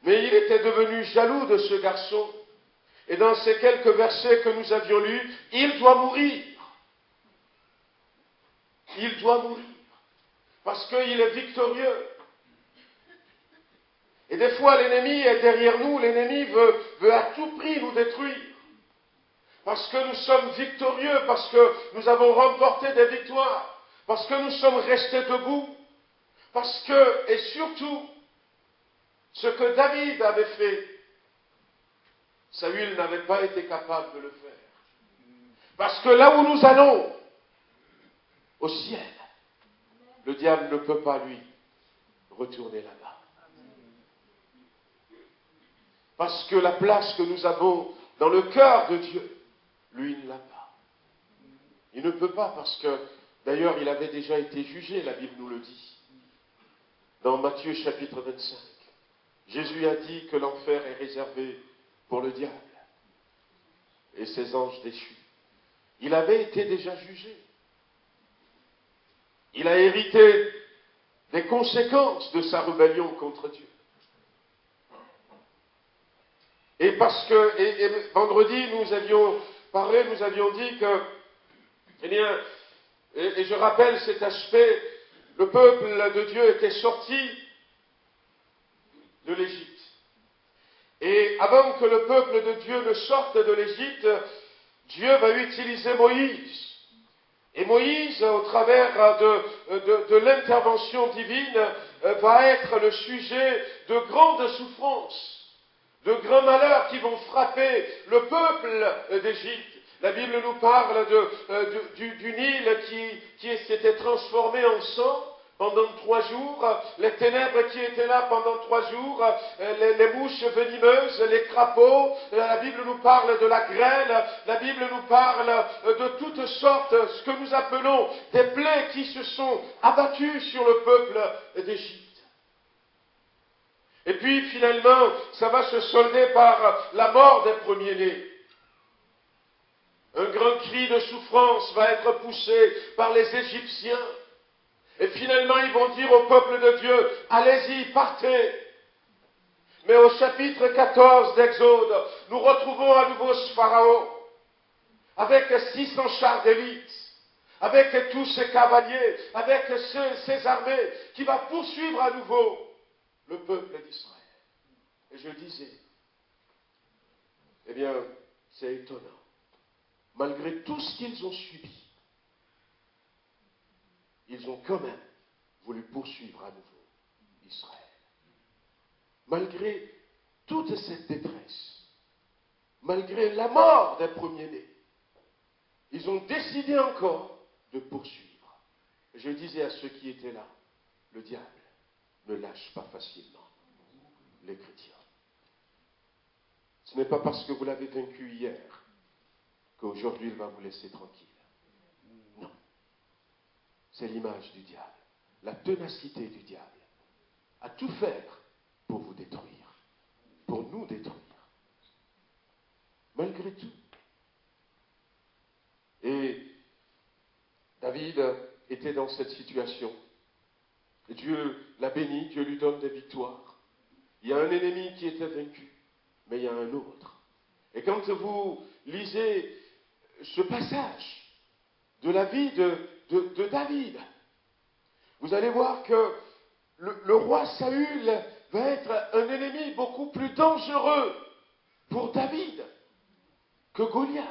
Mais il était devenu jaloux de ce garçon. Et dans ces quelques versets que nous avions lus, il doit mourir. Il doit mourir. Parce qu'il est victorieux. Et des fois, l'ennemi est derrière nous. L'ennemi veut à tout prix nous détruire. Parce que nous sommes victorieux, parce que nous avons remporté des victoires, parce que nous sommes restés debout, parce que, et surtout, ce que David avait fait, Saül n'avait pas été capable de le faire. Parce que là où nous allons, au ciel, le diable ne peut pas, lui, retourner là-bas. Parce que la place que nous avons dans le cœur de Dieu, lui ne l'a pas. Il ne peut pas parce que, d'ailleurs, il avait déjà été jugé, la Bible nous le dit. Dans Matthieu chapitre 25, Jésus a dit que l'enfer est réservé pour le diable et ses anges déchus. Il avait été déjà jugé. Il a hérité des conséquences de sa rébellion contre Dieu. Et parce que, vendredi, nous avions parlé, nous avions dit que, eh bien, et je rappelle cet aspect, le peuple de Dieu était sorti de l'Égypte. Et avant que le peuple de Dieu ne sorte de l'Égypte, Dieu va utiliser Moïse. Et Moïse, au travers de l'intervention divine, va être le sujet de grandes souffrances, de grands malheurs qui vont frapper le peuple d'Égypte. La Bible nous parle du Nil qui s'était transformé en sang pendant 3 jours, les ténèbres qui étaient là pendant 3 jours, les mouches venimeuses, les crapauds. La Bible nous parle de la grêle, la Bible nous parle de toutes sortes, ce que nous appelons des plaies qui se sont abattues sur le peuple d'Égypte. Et puis finalement, ça va se solder par la mort des premiers-nés. Un grand cri de souffrance va être poussé par les Égyptiens. Et finalement, ils vont dire au peuple de Dieu, allez-y, partez. Mais au chapitre 14 d'Exode, nous retrouvons à nouveau ce Pharaon, avec 600 chars d'élite, avec tous ses cavaliers, avec ses armées, qui va poursuivre à nouveau le peuple d'Israël. Et je disais, eh bien, c'est étonnant. Malgré tout ce qu'ils ont subi, ils ont quand même voulu poursuivre à nouveau Israël. Malgré toute cette détresse, malgré la mort des premiers-nés, ils ont décidé encore de poursuivre. Et je disais à ceux qui étaient là, le diable ne lâche pas facilement les chrétiens. Ce n'est pas parce que vous l'avez vaincu hier qu'aujourd'hui il va vous laisser tranquille. Non. C'est l'image du diable, la ténacité du diable, à tout faire pour vous détruire, pour nous détruire. Malgré tout, David était dans cette situation. Et Dieu l'a béni, Dieu lui donne des victoires. Il y a un ennemi qui était vaincu, mais il y a un autre. Et quand vous lisez ce passage de la vie de David, vous allez voir que le roi Saül va être un ennemi beaucoup plus dangereux pour David que Goliath.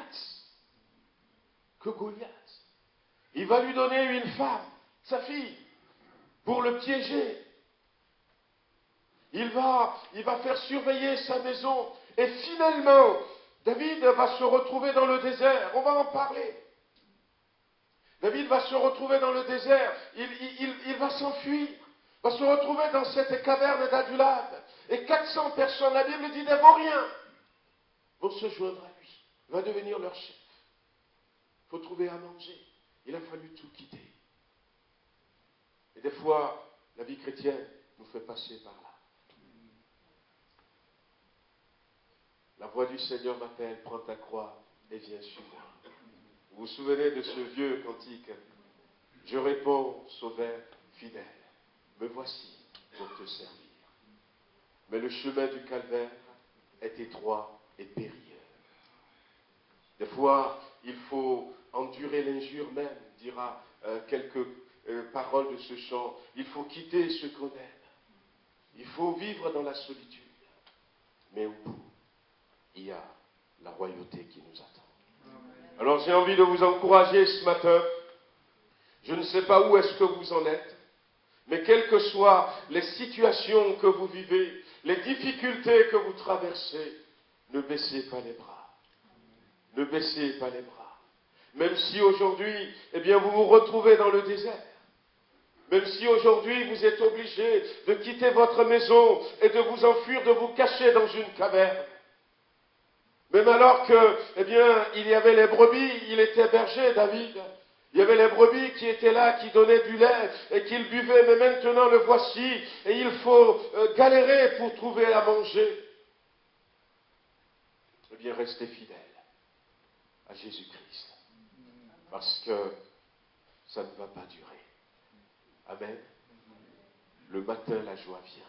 Il va lui donner une femme, sa fille, pour le piéger. Il va faire surveiller sa maison. Et finalement, David va se retrouver dans le désert. On va en parler. David va se retrouver dans le désert. Il va s'enfuir. Va se retrouver dans cette caverne d'Adulam. Et 400 personnes, la Bible dit, d'Émoriens, vont se joindre à lui. Il va devenir leur chef. Il faut trouver à manger. Il a fallu tout quitter. Et des fois, la vie chrétienne nous fait passer par là. La voix du Seigneur m'appelle, prends ta croix et viens sur moi. Vous vous souvenez de ce vieux cantique? Je réponds, Sauveur fidèle, me voici pour te servir. Mais le chemin du calvaire est étroit et périlleux. Des fois, il faut endurer l'injure même, dira quelques paroles de ce chant. Il faut quitter ce qu'on aime. Il faut vivre dans la solitude. Mais au bout, il y a la royauté qui nous attend. Alors j'ai envie de vous encourager ce matin. Je ne sais pas où est-ce que vous en êtes, mais quelles que soient les situations que vous vivez, les difficultés que vous traversez, ne baissez pas les bras. Ne baissez pas les bras. Même si aujourd'hui, vous vous retrouvez dans le désert. Même si aujourd'hui vous êtes obligé de quitter votre maison et de vous enfuir, de vous cacher dans une caverne. Même alors que, il y avait les brebis, il était berger, David. Il y avait les brebis qui étaient là, qui donnaient du lait et qu'il buvait, mais maintenant le voici et il faut galérer pour trouver à manger. Restez fidèles à Jésus-Christ. Parce que ça ne va pas durer. Amen. Le matin, la joie vient.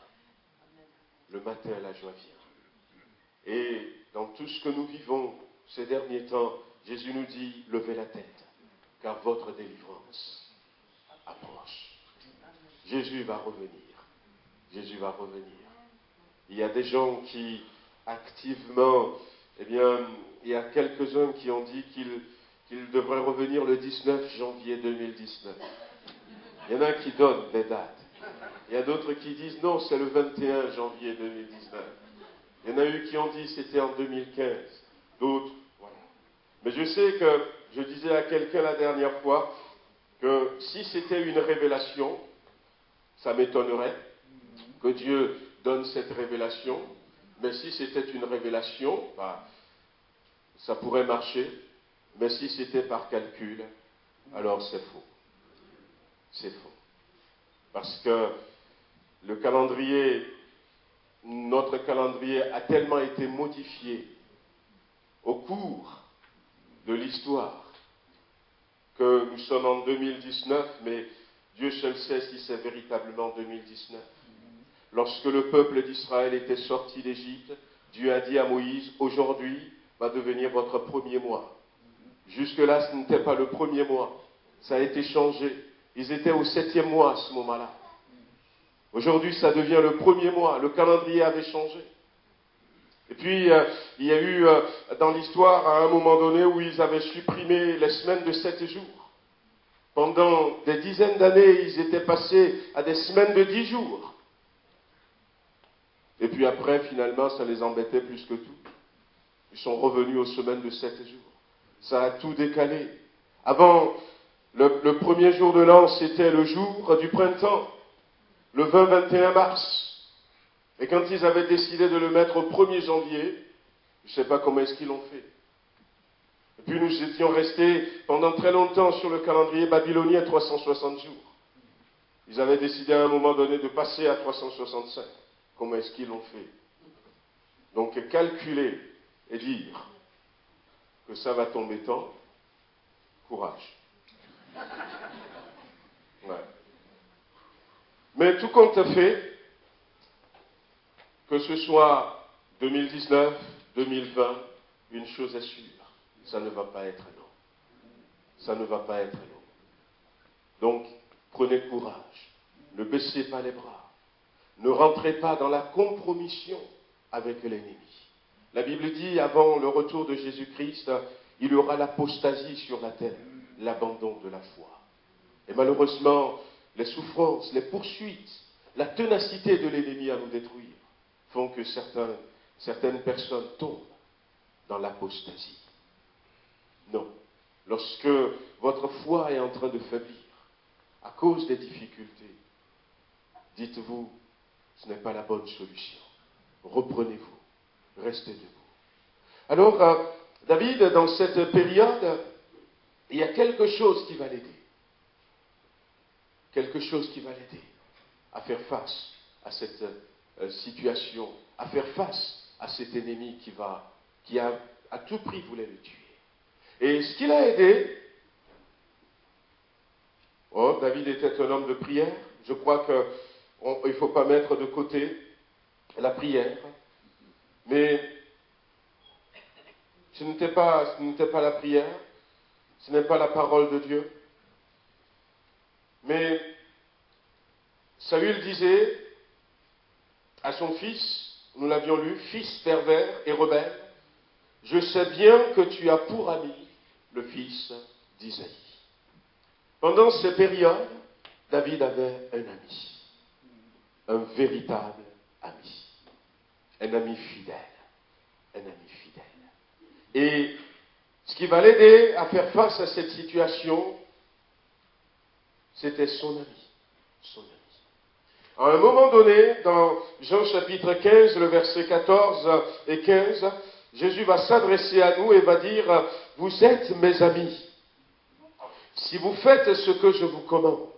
Le matin, la joie vient. Et dans tout ce que nous vivons ces derniers temps, Jésus nous dit, levez la tête, car votre délivrance approche. Jésus va revenir. Jésus va revenir. Il y a des gens qui, activement, il y a quelques-uns qui ont dit qu'ils devraient revenir le 19 janvier 2019. Il y en a qui donnent des dates. Il y a d'autres qui disent non, c'est le 21 janvier 2019. Il y en a eu qui ont dit c'était en 2015. D'autres, voilà. Mais je sais que, je disais à quelqu'un la dernière fois, que si c'était une révélation, ça m'étonnerait que Dieu donne cette révélation. Mais si c'était une révélation, ça pourrait marcher. Mais si c'était par calcul, alors c'est faux. C'est faux. Parce que le calendrier, notre calendrier a tellement été modifié au cours de l'histoire que nous sommes en 2019, mais Dieu seul sait si c'est véritablement 2019. Lorsque le peuple d'Israël était sorti d'Égypte, Dieu a dit à Moïse, aujourd'hui va devenir votre premier mois. Jusque-là, ce n'était pas le premier mois. Ça a été changé. Ils étaient au 7e mois à ce moment-là. Aujourd'hui, ça devient le premier mois. Le calendrier avait changé. Et puis, il y a eu dans l'histoire, à un moment donné, où ils avaient supprimé les semaines de 7 jours. Pendant des dizaines d'années, ils étaient passés à des semaines de 10 jours. Et puis après, finalement, ça les embêtait plus que tout. Ils sont revenus aux semaines de 7 jours. Ça a tout décalé. Avant, le premier jour de l'an, c'était le jour du printemps, le 20-21 mars. Et quand ils avaient décidé de le mettre au 1er janvier, je ne sais pas comment est-ce qu'ils l'ont fait. Et puis nous étions restés pendant très longtemps sur le calendrier babylonien 360 jours. Ils avaient décidé à un moment donné de passer à 365. Comment est-ce qu'ils l'ont fait? Donc calculer et dire que ça va tomber tant, courage. Ouais. Mais tout compte fait, que ce soit 2019, 2020, une chose est sûre, ça ne va pas être long. Ça ne va pas être long. Donc, prenez courage. Ne baissez pas les bras. Ne rentrez pas dans la compromission avec l'ennemi. La Bible dit, avant le retour de Jésus-Christ, il y aura l'apostasie sur la terre, l'abandon de la foi. Et malheureusement, les souffrances, les poursuites, la ténacité de l'ennemi à nous détruire font que certaines personnes tombent dans l'apostasie. Non. Lorsque votre foi est en train de faiblir à cause des difficultés, dites-vous, ce n'est pas la bonne solution. Reprenez-vous. Restez debout. Alors, David, dans cette période, il y a quelque chose qui va l'aider. Quelque chose qui va l'aider à faire face à cette situation, à faire face à cet ennemi qui a à tout prix voulait le tuer. Et ce qui l'a aidé, David était un homme de prière. Je crois qu'il ne faut pas mettre de côté la prière. Mais ce n'était pas la prière, ce n'est pas la parole de Dieu. Mais Saül disait à son fils, nous l'avions lu, fils pervers et rebelle, je sais bien que tu as pour ami le fils d'Isaïe. Pendant ces périodes, David avait un ami, un véritable ami, un ami fidèle, un ami fidèle. Et ce qui va l'aider à faire face à cette situation, c'était son ami, son ami. À un moment donné, dans Jean chapitre 15, le verset 14 et 15, Jésus va s'adresser à nous et va dire, vous êtes mes amis, si vous faites ce que je vous commande.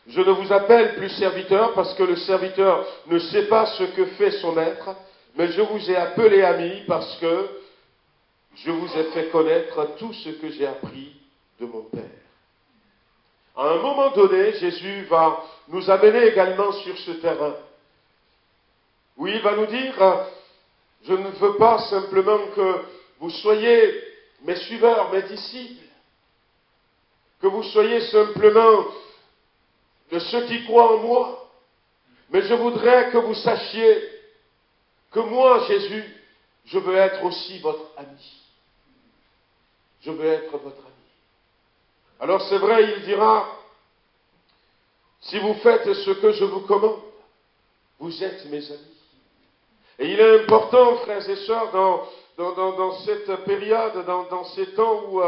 Je ne vous appelle plus serviteur parce que le serviteur ne sait pas ce que fait son maître, mais je vous ai appelé amis parce que je vous ai fait connaître tout ce que j'ai appris de mon Père. À un moment donné, Jésus va nous amener également sur ce terrain, où il va nous dire, je ne veux pas simplement que vous soyez mes suiveurs, mes disciples, que vous soyez simplement de ceux qui croient en moi, mais je voudrais que vous sachiez que moi, Jésus, je veux être aussi votre ami. Je veux être votre ami. Alors c'est vrai, il dira, si vous faites ce que je vous commande, vous êtes mes amis. Et il est important, frères et sœurs, dans cette période, dans ces temps où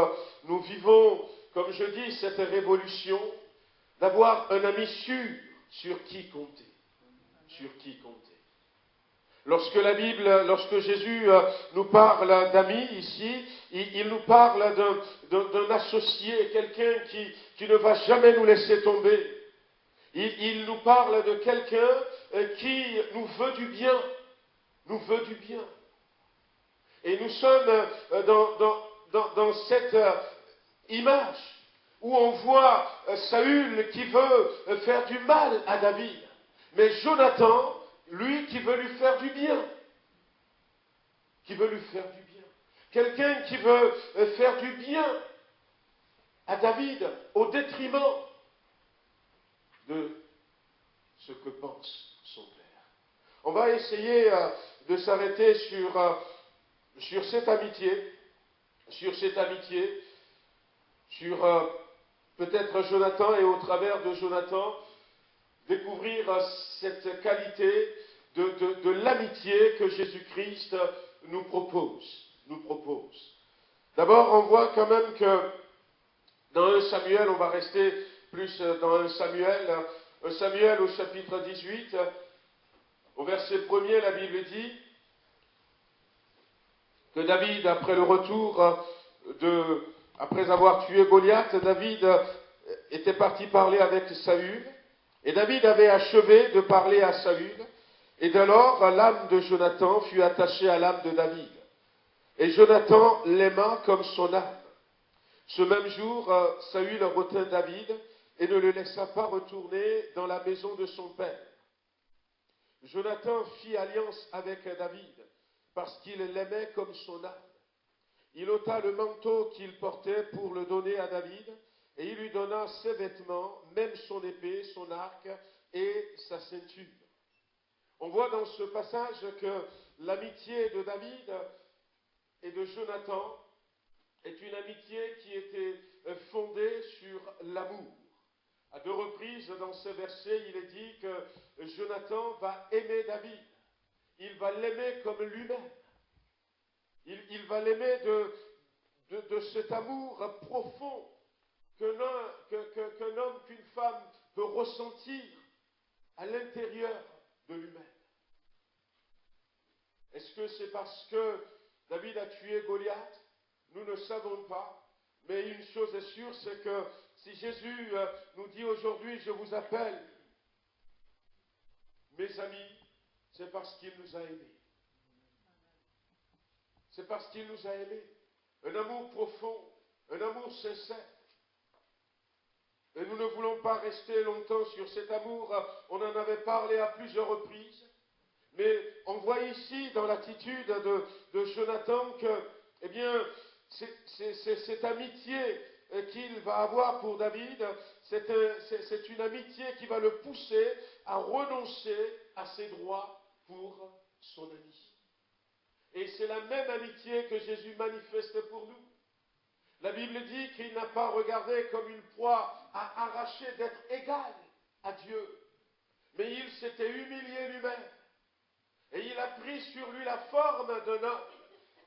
nous vivons, comme je dis, cette révolution, d'avoir un ami sûr sur qui compter. Sur qui compter. Lorsque Jésus nous parle d'amis ici, il nous parle d'un associé, quelqu'un qui ne va jamais nous laisser tomber. Il nous parle de quelqu'un qui nous veut du bien. Nous veut du bien. Et nous sommes dans cette image où on voit Saül qui veut faire du mal à David. Mais Jonathan, lui, qui veut lui faire du bien. Qui veut lui faire du bien. Quelqu'un qui veut faire du bien à David au détriment de ce que pense son père. On va essayer de s'arrêter sur cette amitié, sur peut-être Jonathan et au travers de Jonathan, découvrir cette qualité de l'amitié que Jésus-Christ nous propose. D'abord, on voit quand même que dans 1 Samuel, on va rester plus dans 1 Samuel au chapitre 18, au verset 1er, la Bible dit que David, après le retour après avoir tué Goliath, David était parti parler avec Saül, et David avait achevé de parler à Saül, et dès lors, l'âme de Jonathan fut attachée à l'âme de David. Et Jonathan l'aima comme son âme. Ce même jour, Saül retint David et ne le laissa pas retourner dans la maison de son père. Jonathan fit alliance avec David parce qu'il l'aimait comme son âme. Il ôta le manteau qu'il portait pour le donner à David et il lui donna ses vêtements, même son épée, son arc et sa ceinture. On voit dans ce passage que l'amitié de David et de Jonathan est une amitié qui était fondée sur l'amour. À 2 reprises dans ce verset, il est dit que Jonathan va aimer David. Il va l'aimer comme lui-même. Il va l'aimer de cet amour profond qu'un homme, qu'une femme peut ressentir à l'intérieur de lui-même. Est-ce que c'est parce que David a tué Goliath? Nous ne savons pas. Mais une chose est sûre, c'est que si Jésus nous dit aujourd'hui, je vous appelle mes amis, c'est parce qu'il nous a aimés. C'est parce qu'il nous a aimés. Un amour profond, un amour sincère. Et nous ne voulons pas rester longtemps sur cet amour. On en avait parlé à plusieurs reprises. Mais on voit ici dans l'attitude de Jonathan que, eh bien, c'est cette amitié qu'il va avoir pour David, c'est une amitié qui va le pousser à renoncer à ses droits pour son ami. Et c'est la même amitié que Jésus manifeste pour nous. La Bible dit qu'il n'a pas regardé comme une proie à arracher d'être égal à Dieu, mais il s'était humilié lui-même. Et il a pris sur lui la forme d'un homme.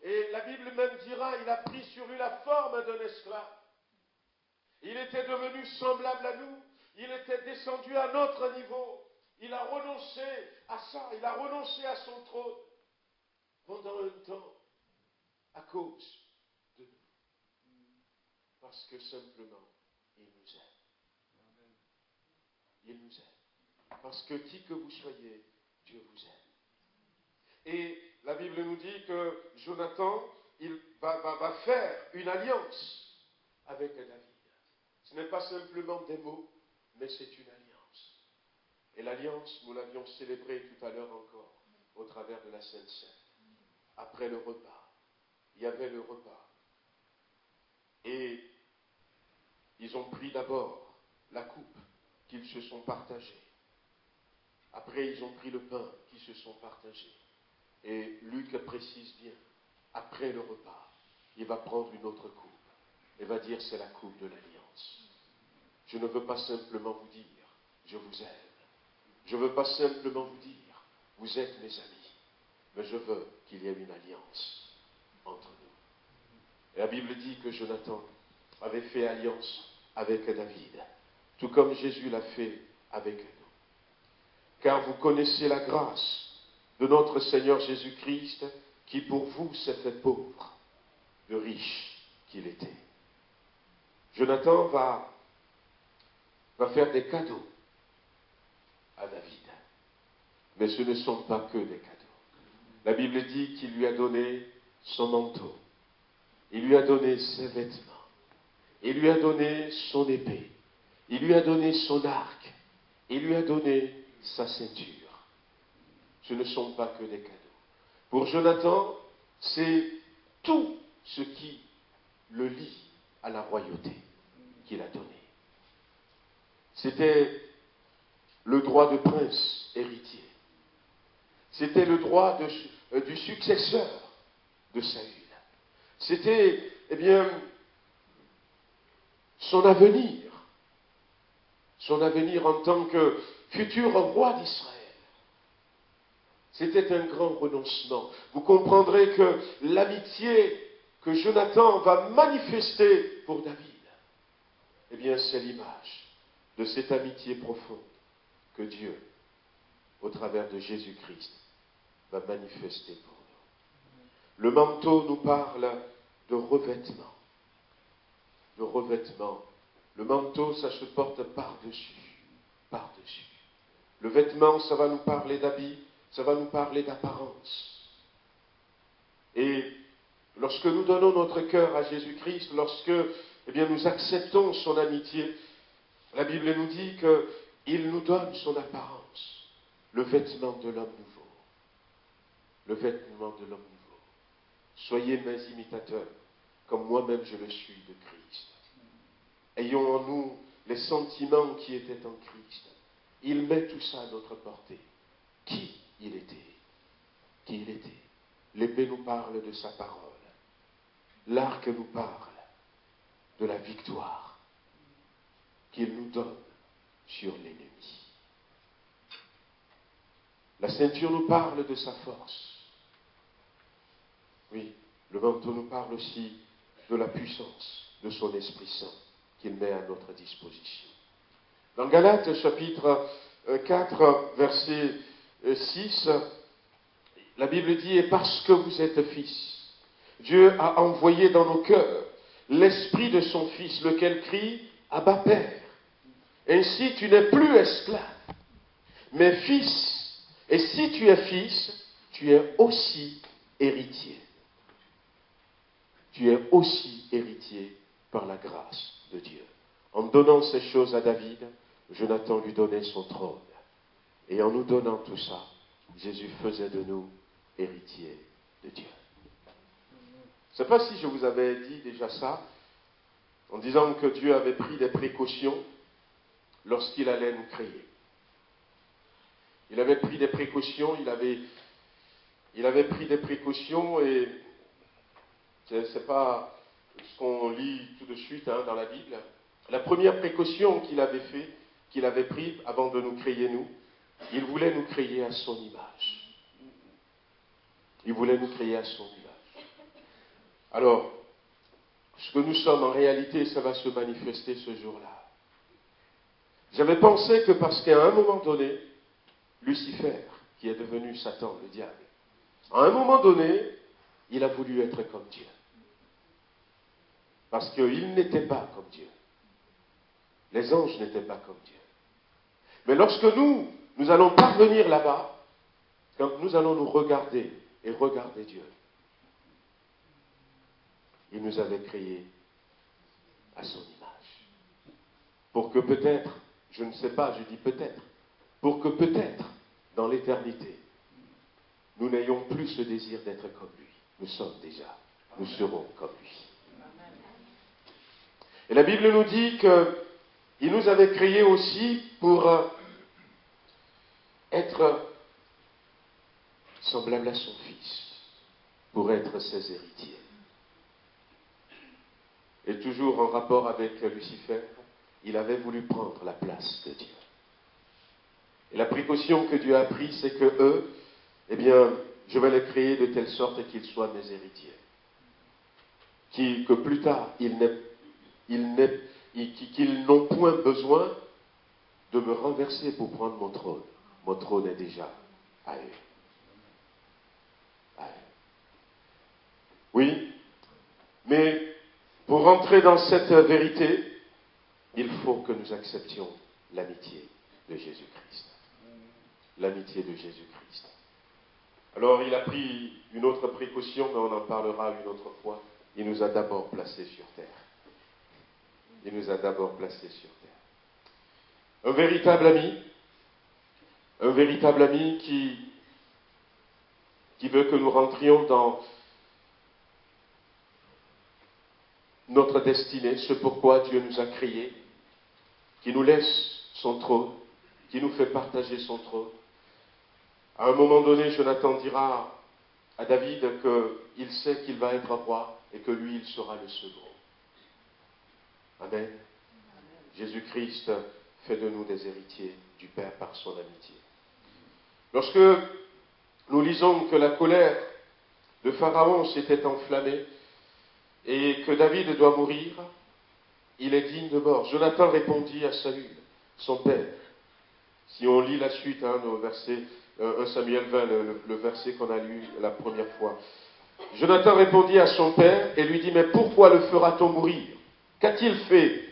Et la Bible même dira, il a pris sur lui la forme d'un esclave. Il était devenu semblable à nous. Il était descendu à notre niveau. Il a renoncé à ça. Il a renoncé à son trône pendant un temps à cause de nous. Parce que simplement, il nous aime. Il nous aime. Parce que qui que vous soyez, Dieu vous aime. Et la Bible nous dit que Jonathan, il va faire une alliance avec David. Ce n'est pas simplement des mots, mais c'est une alliance. Et l'alliance, nous l'avions célébrée tout à l'heure encore, au travers de la Sainte Seine. Après le repas, il y avait le repas. Et ils ont pris d'abord la coupe qu'ils se sont partagés. Après, ils ont pris le pain qu'ils se sont partagés. Et Luc précise bien, après le repas, il va prendre une autre coupe et va dire c'est la coupe de l'alliance. Je ne veux pas simplement vous dire, je vous aime. Je ne veux pas simplement vous dire, vous êtes mes amis. Mais je veux qu'il y ait une alliance entre nous. Et la Bible dit que Jonathan avait fait alliance avec David, tout comme Jésus l'a fait avec nous. Car vous connaissez la grâce de notre Seigneur Jésus-Christ, qui pour vous s'est fait pauvre, de riche qu'il était. Jonathan va faire des cadeaux à David. Mais ce ne sont pas que des cadeaux. La Bible dit qu'il lui a donné son manteau. Il lui a donné ses vêtements. Il lui a donné son épée. Il lui a donné son arc. Il lui a donné sa ceinture. Ce ne sont pas que des cadeaux. Pour Jonathan, c'est tout ce qui le lie à la royauté qu'il a donné. C'était le droit de prince héritier. C'était le droit du successeur de Saül. C'était, eh bien, son avenir en tant que futur roi d'Israël. C'était un grand renoncement. Vous comprendrez que l'amitié que Jonathan va manifester pour David, eh bien, c'est l'image de cette amitié profonde que Dieu, au travers de Jésus-Christ, va manifester pour nous. Le manteau nous parle de revêtement. De revêtement. Le manteau, ça se porte par-dessus. Par-dessus. Le vêtement, ça va nous parler d'habit, ça va nous parler d'apparence. Et lorsque nous donnons notre cœur à Jésus-Christ, lorsque eh bien nous acceptons son amitié, la Bible nous dit qu'il nous donne son apparence, le vêtement de l'homme nouveau. Le vêtement de l'homme nouveau. Soyez mes imitateurs, comme moi-même je le suis de Christ. Ayons en nous les sentiments qui étaient en Christ. Il met tout ça à notre portée. Qui il était? Qui il était? L'épée nous parle de sa parole. L'arc nous parle de la victoire qu'il nous donne sur l'ennemi. La ceinture nous parle de sa force. Oui, le manteau nous parle aussi de la puissance de son Esprit Saint qu'il met à notre disposition. Dans Galates chapitre 4, verset 6, la Bible dit « Et parce que vous êtes fils, Dieu a envoyé dans nos cœurs l'Esprit de son Fils, lequel crie « Abba Père ». Ainsi tu n'es plus esclave, mais fils. Et si tu es fils, tu es aussi héritier. Tu es aussi héritier par la grâce de Dieu. En donnant ces choses à David, Jonathan lui donnait son trône. Et en nous donnant tout ça, Jésus faisait de nous héritiers de Dieu. Je ne sais pas si je vous avais dit déjà ça, en disant que Dieu avait pris des précautions lorsqu'il allait nous créer. Il avait pris des précautions, il avait pris des précautions et ce n'est pas ce qu'on lit tout de suite dans la Bible. La première précaution qu'il avait prise avant de nous créer nous, il voulait nous créer à son image. Il voulait nous créer à son image. Alors, ce que nous sommes en réalité, ça va se manifester ce jour-là. J'avais pensé que parce qu'à un moment donné, Lucifer, qui est devenu Satan, le diable, à un moment donné, il a voulu être comme Dieu. Parce qu'il n'était pas comme Dieu. Les anges n'étaient pas comme Dieu. Mais lorsque nous allons parvenir là-bas, quand nous allons nous regarder et regarder Dieu, il nous avait créés à son image. Pour que peut-être, je ne sais pas, je dis peut-être, pour que peut-être, dans l'éternité, nous n'ayons plus ce désir d'être comme lui. Nous sommes déjà, nous serons comme lui. Et la Bible nous dit qu'il nous avait créés aussi pour être semblable à son Fils, pour être ses héritiers. Et toujours en rapport avec Lucifer, il avait voulu prendre la place de Dieu. Et la précaution que Dieu a prise, c'est que eux, eh bien, je vais les créer de telle sorte qu'ils soient mes héritiers. Que plus tard, qu'ils n'ont point besoin de me renverser pour prendre mon trône. Mon trône est déjà à eux. À eux. Oui, mais pour rentrer dans cette vérité, il faut que nous acceptions l'amitié de Jésus-Christ. L'amitié de Jésus-Christ. Alors, il a pris une autre précaution, mais on en parlera une autre fois. Il nous a d'abord placés sur terre. Il nous a d'abord placés sur terre. Un véritable ami qui veut que nous rentrions dans notre destinée, ce pourquoi Dieu nous a créés, qui nous laisse son trône, qui nous fait partager son trône. À un moment donné, Jonathan dira à David qu'il sait qu'il va être roi et que lui, il sera le second. Amen. Jésus-Christ fait de nous des héritiers du Père par son amitié. Lorsque nous lisons que la colère de Pharaon s'était enflammée et que David doit mourir, il est digne de mort. Jonathan répondit à Saül, son père. Si on lit la suite, au verset 1 Samuel 20, le verset qu'on a lu la première fois. Jonathan répondit à son père et lui dit, mais pourquoi le fera-t-on mourir? Qu'a-t-il fait?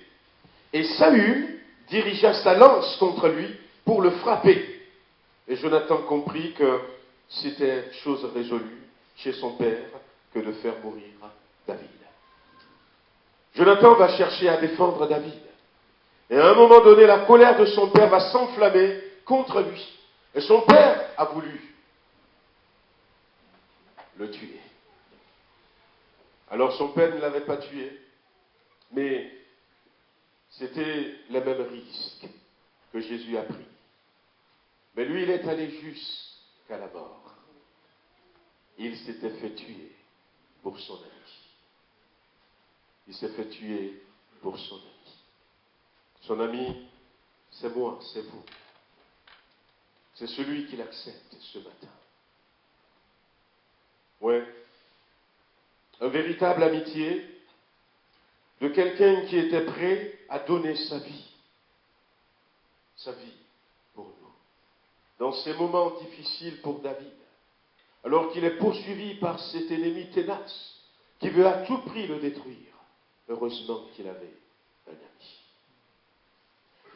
Et Saül dirigea sa lance contre lui pour le frapper. Et Jonathan comprit que c'était chose résolue chez son père que de faire mourir David. Jonathan va chercher à défendre David. Et à un moment donné, la colère de son père va s'enflammer contre lui. Et son père a voulu le tuer. Alors son père ne l'avait pas tué, mais c'était le même risque que Jésus a pris. Mais lui, il est allé jusqu'à la mort. Il s'était fait tuer pour son ami. Il s'est fait tuer pour son ami. Son ami, c'est moi, c'est vous. C'est celui qui l'accepte ce matin. Ouais. Un véritable amitié de quelqu'un qui était prêt à donner sa vie pour nous. Dans ces moments difficiles pour David, alors qu'il est poursuivi par cet ennemi ténace qui veut à tout prix le détruire, heureusement qu'il avait un ami.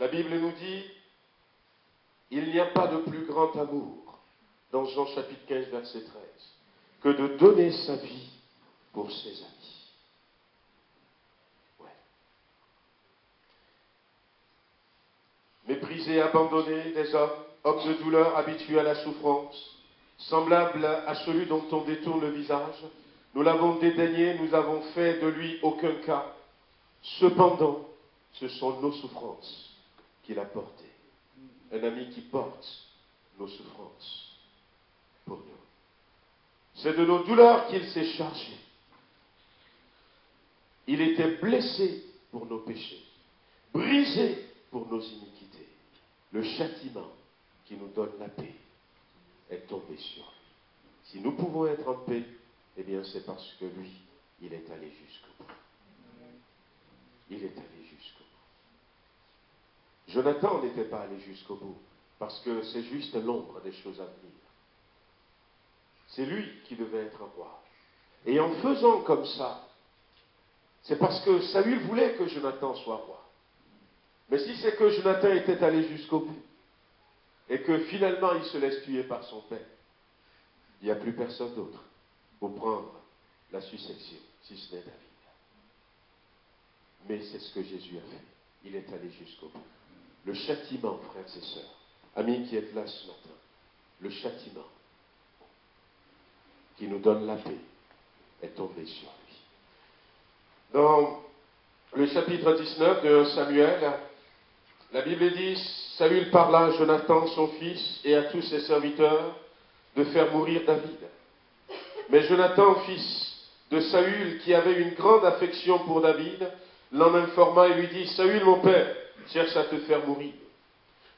La Bible nous dit, il n'y a pas de plus grand amour, dans Jean chapitre 15, verset 13, que de donner sa vie pour ses amis. Ouais. Méprisés, abandonnés des hommes de douleur habitués à la souffrance, semblables à celui dont on détourne le visage, nous l'avons dédaigné, nous avons fait de lui aucun cas. Cependant, ce sont nos souffrances qu'il a portées. Un ami qui porte nos souffrances pour nous. C'est de nos douleurs qu'il s'est chargé. Il était blessé pour nos péchés, brisé pour nos iniquités. Le châtiment qui nous donne la paix est tombé sur lui. Si nous pouvons être en paix, eh bien c'est parce que lui, il est allé jusqu'au bout. Il est allé jusqu'au bout. Jonathan n'était pas allé jusqu'au bout, parce que c'est juste l'ombre des choses à venir. C'est lui qui devait être roi. Et en faisant comme ça, c'est parce que Saül voulait que Jonathan soit roi. Mais si c'est que Jonathan était allé jusqu'au bout, et que finalement il se laisse tuer par son père, il n'y a plus personne d'autre pour prendre la succession, si ce n'est David. Mais c'est ce que Jésus a fait. Il est allé jusqu'au bout. Le châtiment, frères et sœurs, amis qui êtes là ce matin, le châtiment qui nous donne la paix est tombé sur lui. Dans le chapitre 19 de 1 Samuel, la Bible dit, Saül parla à Jonathan, son fils, et à tous ses serviteurs, de faire mourir David. Mais Jonathan, fils de Saül, qui avait une grande affection pour David, l'en informa et lui dit, Saül, mon père, cherche à te faire mourir.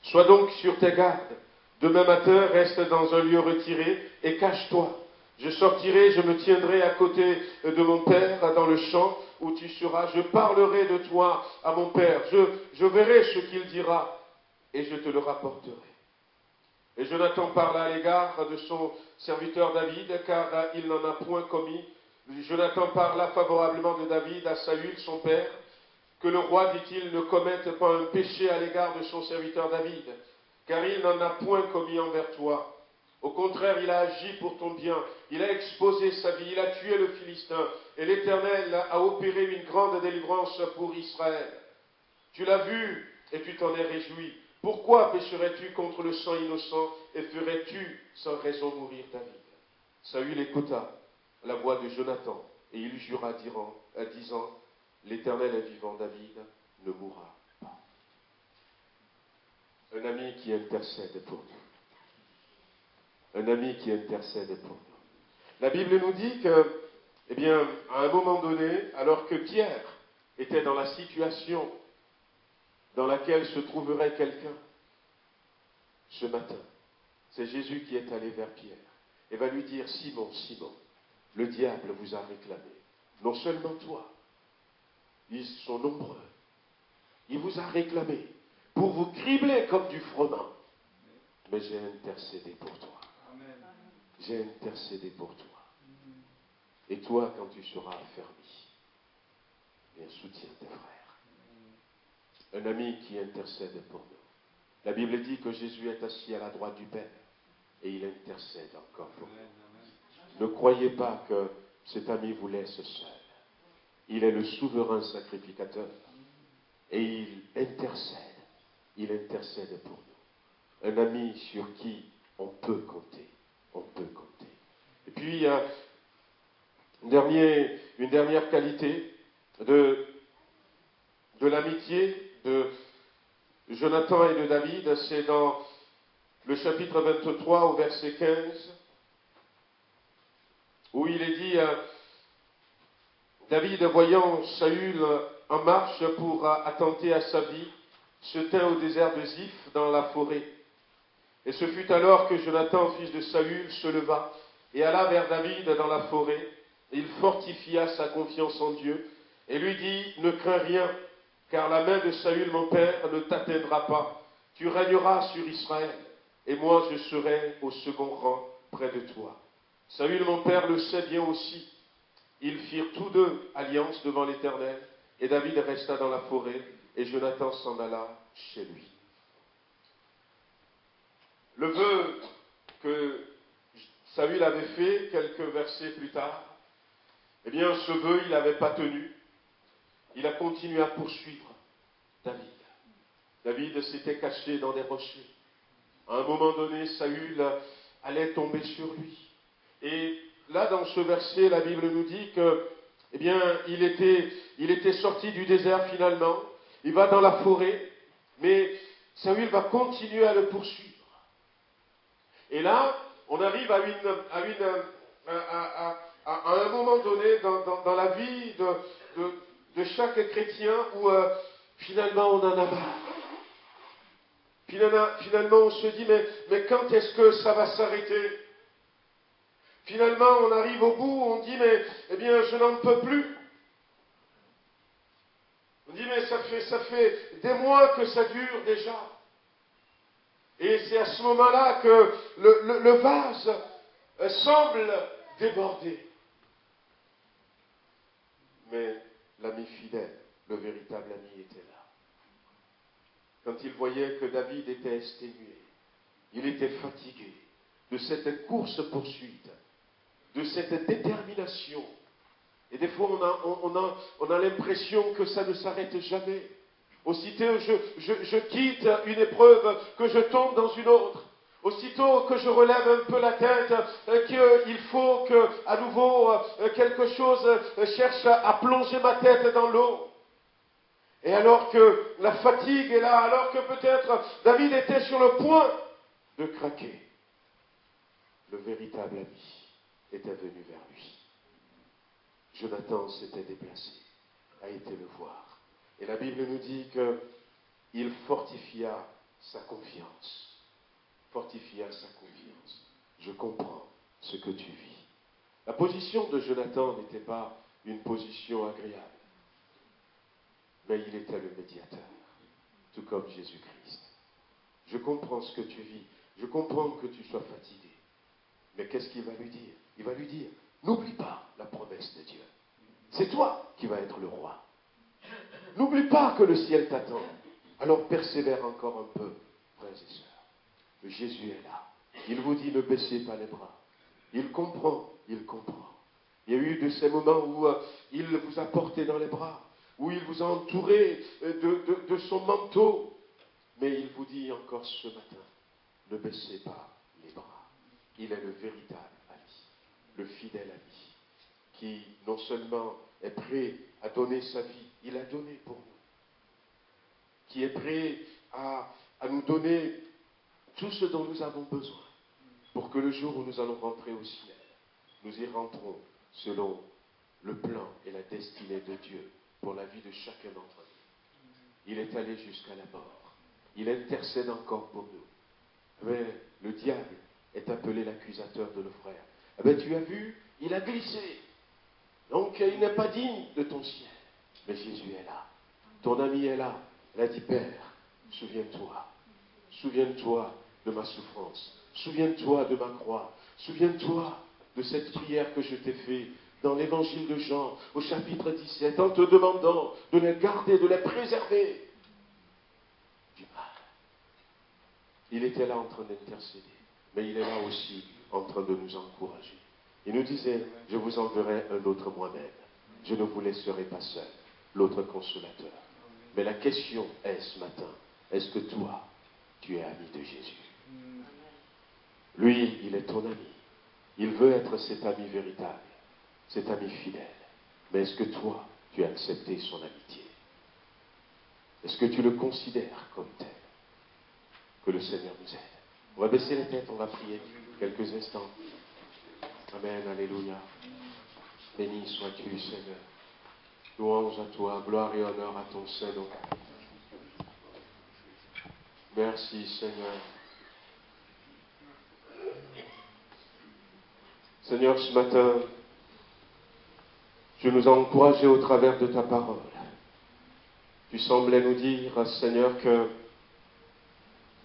Sois donc sur tes gardes. Demain matin, reste dans un lieu retiré et cache-toi. Je sortirai, je me tiendrai à côté de mon père dans le champ où tu seras. Je parlerai de toi à mon père. Je verrai ce qu'il dira et je te le rapporterai. Et Jonathan parla à l'égard de son serviteur David, car il n'en a point commis. Jonathan parla favorablement de David à Saül, son père, que le roi, dit-il, ne commette pas un péché à l'égard de son serviteur David, car il n'en a point commis envers toi. Au contraire, il a agi pour ton bien, il a exposé sa vie, il a tué le Philistin, et l'Éternel a opéré une grande délivrance pour Israël. Tu l'as vu et tu t'en es réjoui. Pourquoi pécherais-tu contre le sang innocent et ferais-tu sans raison mourir David? Saül écouta la voix de Jonathan et il jura disant, l'Éternel est vivant, David ne mourra pas. Un ami qui intercède pour nous. Un ami qui intercède pour nous. La Bible nous dit que, eh bien, à un moment donné, alors que Pierre était dans la situation dans laquelle se trouverait quelqu'un, ce matin, c'est Jésus qui est allé vers Pierre et va lui dire, Simon, Simon, le diable vous a réclamé. Non seulement toi, ils sont nombreux. Il vous a réclamé pour vous cribler comme du froment. Mais j'ai intercédé pour toi. J'ai intercédé pour toi. Et toi, quand tu seras affermi, bien soutiens tes frères. Un ami qui intercède pour nous. La Bible dit que Jésus est assis à la droite du Père et il intercède encore pour nous. Ne croyez pas que cet ami vous laisse seul. Il est le souverain sacrificateur. Et il intercède pour nous. Un ami sur qui on peut compter. On peut compter. Et puis, il y a une dernière qualité de l'amitié de Jonathan et de David. C'est dans le chapitre 23 au verset 15, où il est dit, David, voyant Saül en marche pour attenter à sa vie, se tint au désert de Ziph dans la forêt. Et ce fut alors que Jonathan, fils de Saül, se leva et alla vers David dans la forêt. Et il fortifia sa confiance en Dieu et lui dit, ne crains rien, car la main de Saül, mon père, ne t'atteindra pas. Tu régneras sur Israël, et moi je serai au second rang près de toi. Saül, mon père, le sait bien aussi. Ils firent tous deux alliance devant l'Éternel, et David resta dans la forêt, et Jonathan s'en alla chez lui. Le vœu que Saül avait fait quelques versets plus tard, eh bien ce vœu il n'avait pas tenu. Il a continué à poursuivre David. David s'était caché dans des rochers. À un moment donné, Saül allait tomber sur lui. Et là, dans ce verset, la Bible nous dit que, eh bien, il était sorti du désert finalement. Il va dans la forêt, mais Saül va continuer à le poursuivre. Et là, on arrive à un moment donné dans la vie de chaque chrétien où finalement on en a marre. Finalement on se dit mais quand est-ce que ça va s'arrêter? Finalement on arrive au bout, on dit mais eh bien je n'en peux plus. On dit mais ça fait des mois que ça dure déjà. Et c'est à ce moment-là que le vase semble déborder. Mais l'ami fidèle, le véritable ami était là. Quand il voyait que David était exténué, il était fatigué de cette course-poursuite, de cette détermination. Et des fois, on a l'impression que ça ne s'arrête jamais. Aussitôt je quitte une épreuve, que je tombe dans une autre. Aussitôt que je relève un peu la tête, qu'il faut que, à nouveau, quelque chose cherche à plonger ma tête dans l'eau. Et alors que la fatigue est là, alors que peut-être David était sur le point de craquer, le véritable ami était venu vers lui. Jonathan s'était déplacé, a été le voir. Et la Bible nous dit qu'il fortifia sa confiance. Fortifia sa confiance. Je comprends ce que tu vis. La position de Jonathan n'était pas une position agréable. Mais il était le médiateur, tout comme Jésus-Christ. Je comprends ce que tu vis. Je comprends que tu sois fatigué. Mais qu'est-ce qu'il va lui dire? Il va lui dire, n'oublie pas la promesse de Dieu. C'est toi qui vas être le roi. N'oublie pas que le ciel t'attend. Alors persévère encore un peu, frères et sœurs. Jésus est là. Il vous dit, ne baissez pas les bras. Il comprend, il comprend. Il y a eu de ces moments où il vous a porté dans les bras, où il vous a entouré de son manteau. Mais il vous dit encore ce matin, ne baissez pas les bras. Il est le véritable ami, le fidèle ami, qui non seulement est prêt à donner sa vie, il a donné pour nous, qui est prêt à nous donner tout ce dont nous avons besoin, pour que le jour où nous allons rentrer au ciel, nous y rentrons selon le plan et la destinée de Dieu pour la vie de chacun d'entre nous. Il est allé jusqu'à la mort. Il intercède encore pour nous. Mais le diable est appelé l'accusateur de nos frères. Eh bien, tu as vu, il a glissé. Donc, il n'est pas digne de ton ciel. Mais Jésus est là. Ton ami est là. Il a dit, Père, souviens-toi. Souviens-toi de ma souffrance. Souviens-toi de ma croix. Souviens-toi de cette prière que je t'ai faite dans l'évangile de Jean, au chapitre 17, en te demandant de les garder, de les préserver du mal. Il était là en train d'intercéder, mais il est là aussi en train de nous encourager. Il nous disait, je vous enverrai un autre moi-même. je ne vous laisserai pas seul, l'autre consolateur. Mais la question est ce matin, est-ce que toi, tu es ami de Jésus? Lui, il est ton ami. Il veut être cet ami véritable, cet ami fidèle. Mais est-ce que toi, tu as accepté son amitié? Est-ce que tu le considères comme tel? Que le Seigneur nous aide. On va baisser les têtes, on va prier quelques instants. Amen, alléluia. Béni sois-tu, Seigneur. Louange à toi, gloire et honneur à ton Saint-Nom. Merci, Seigneur. Seigneur, ce matin, tu nous as encouragés au travers de ta parole. Tu semblais nous dire, Seigneur, que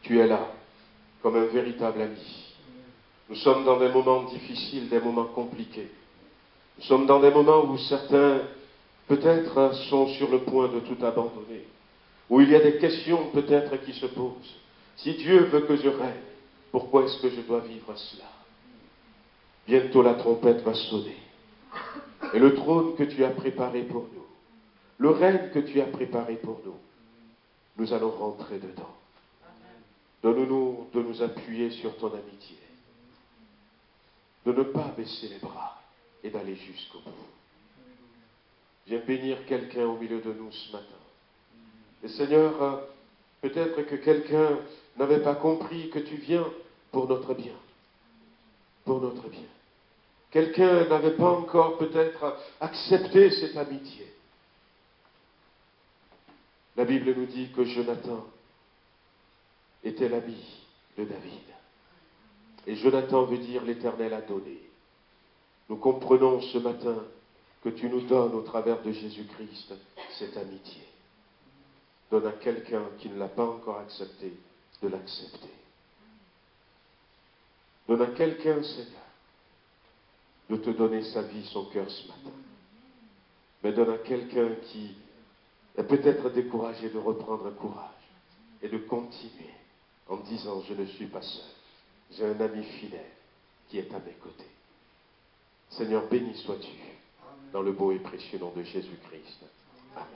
tu es là, comme un véritable ami. Nous sommes dans des moments difficiles, des moments compliqués. Nous sommes dans des moments où certains, peut-être, sont sur le point de tout abandonner. Où il y a des questions, peut-être, qui se posent. Si Dieu veut que je règne, pourquoi est-ce que je dois vivre cela? Bientôt la trompette va sonner. Et le trône que tu as préparé pour nous, le règne que tu as préparé pour nous, nous allons rentrer dedans. Donne-nous de nous appuyer sur ton amitié, de ne pas baisser les bras et d'aller jusqu'au bout. Viens bénir quelqu'un au milieu de nous ce matin. Et Seigneur, peut-être que quelqu'un n'avait pas compris que tu viens pour notre bien. Pour notre bien. Quelqu'un n'avait pas encore peut-être accepté cette amitié. La Bible nous dit que Jonathan était l'ami de David. Et Jonathan veut dire l'Éternel a donné. Nous comprenons ce matin que tu nous donnes au travers de Jésus-Christ cette amitié. Donne à quelqu'un qui ne l'a pas encore accepté de l'accepter. Donne à quelqu'un, Seigneur, de te donner sa vie, son cœur ce matin. Mais donne à quelqu'un qui est peut-être découragé de reprendre courage et de continuer en disant « Je ne suis pas seul, j'ai un ami fidèle qui est à mes côtés ». Seigneur, béni sois-tu dans le beau et précieux nom de Jésus-Christ. Amen.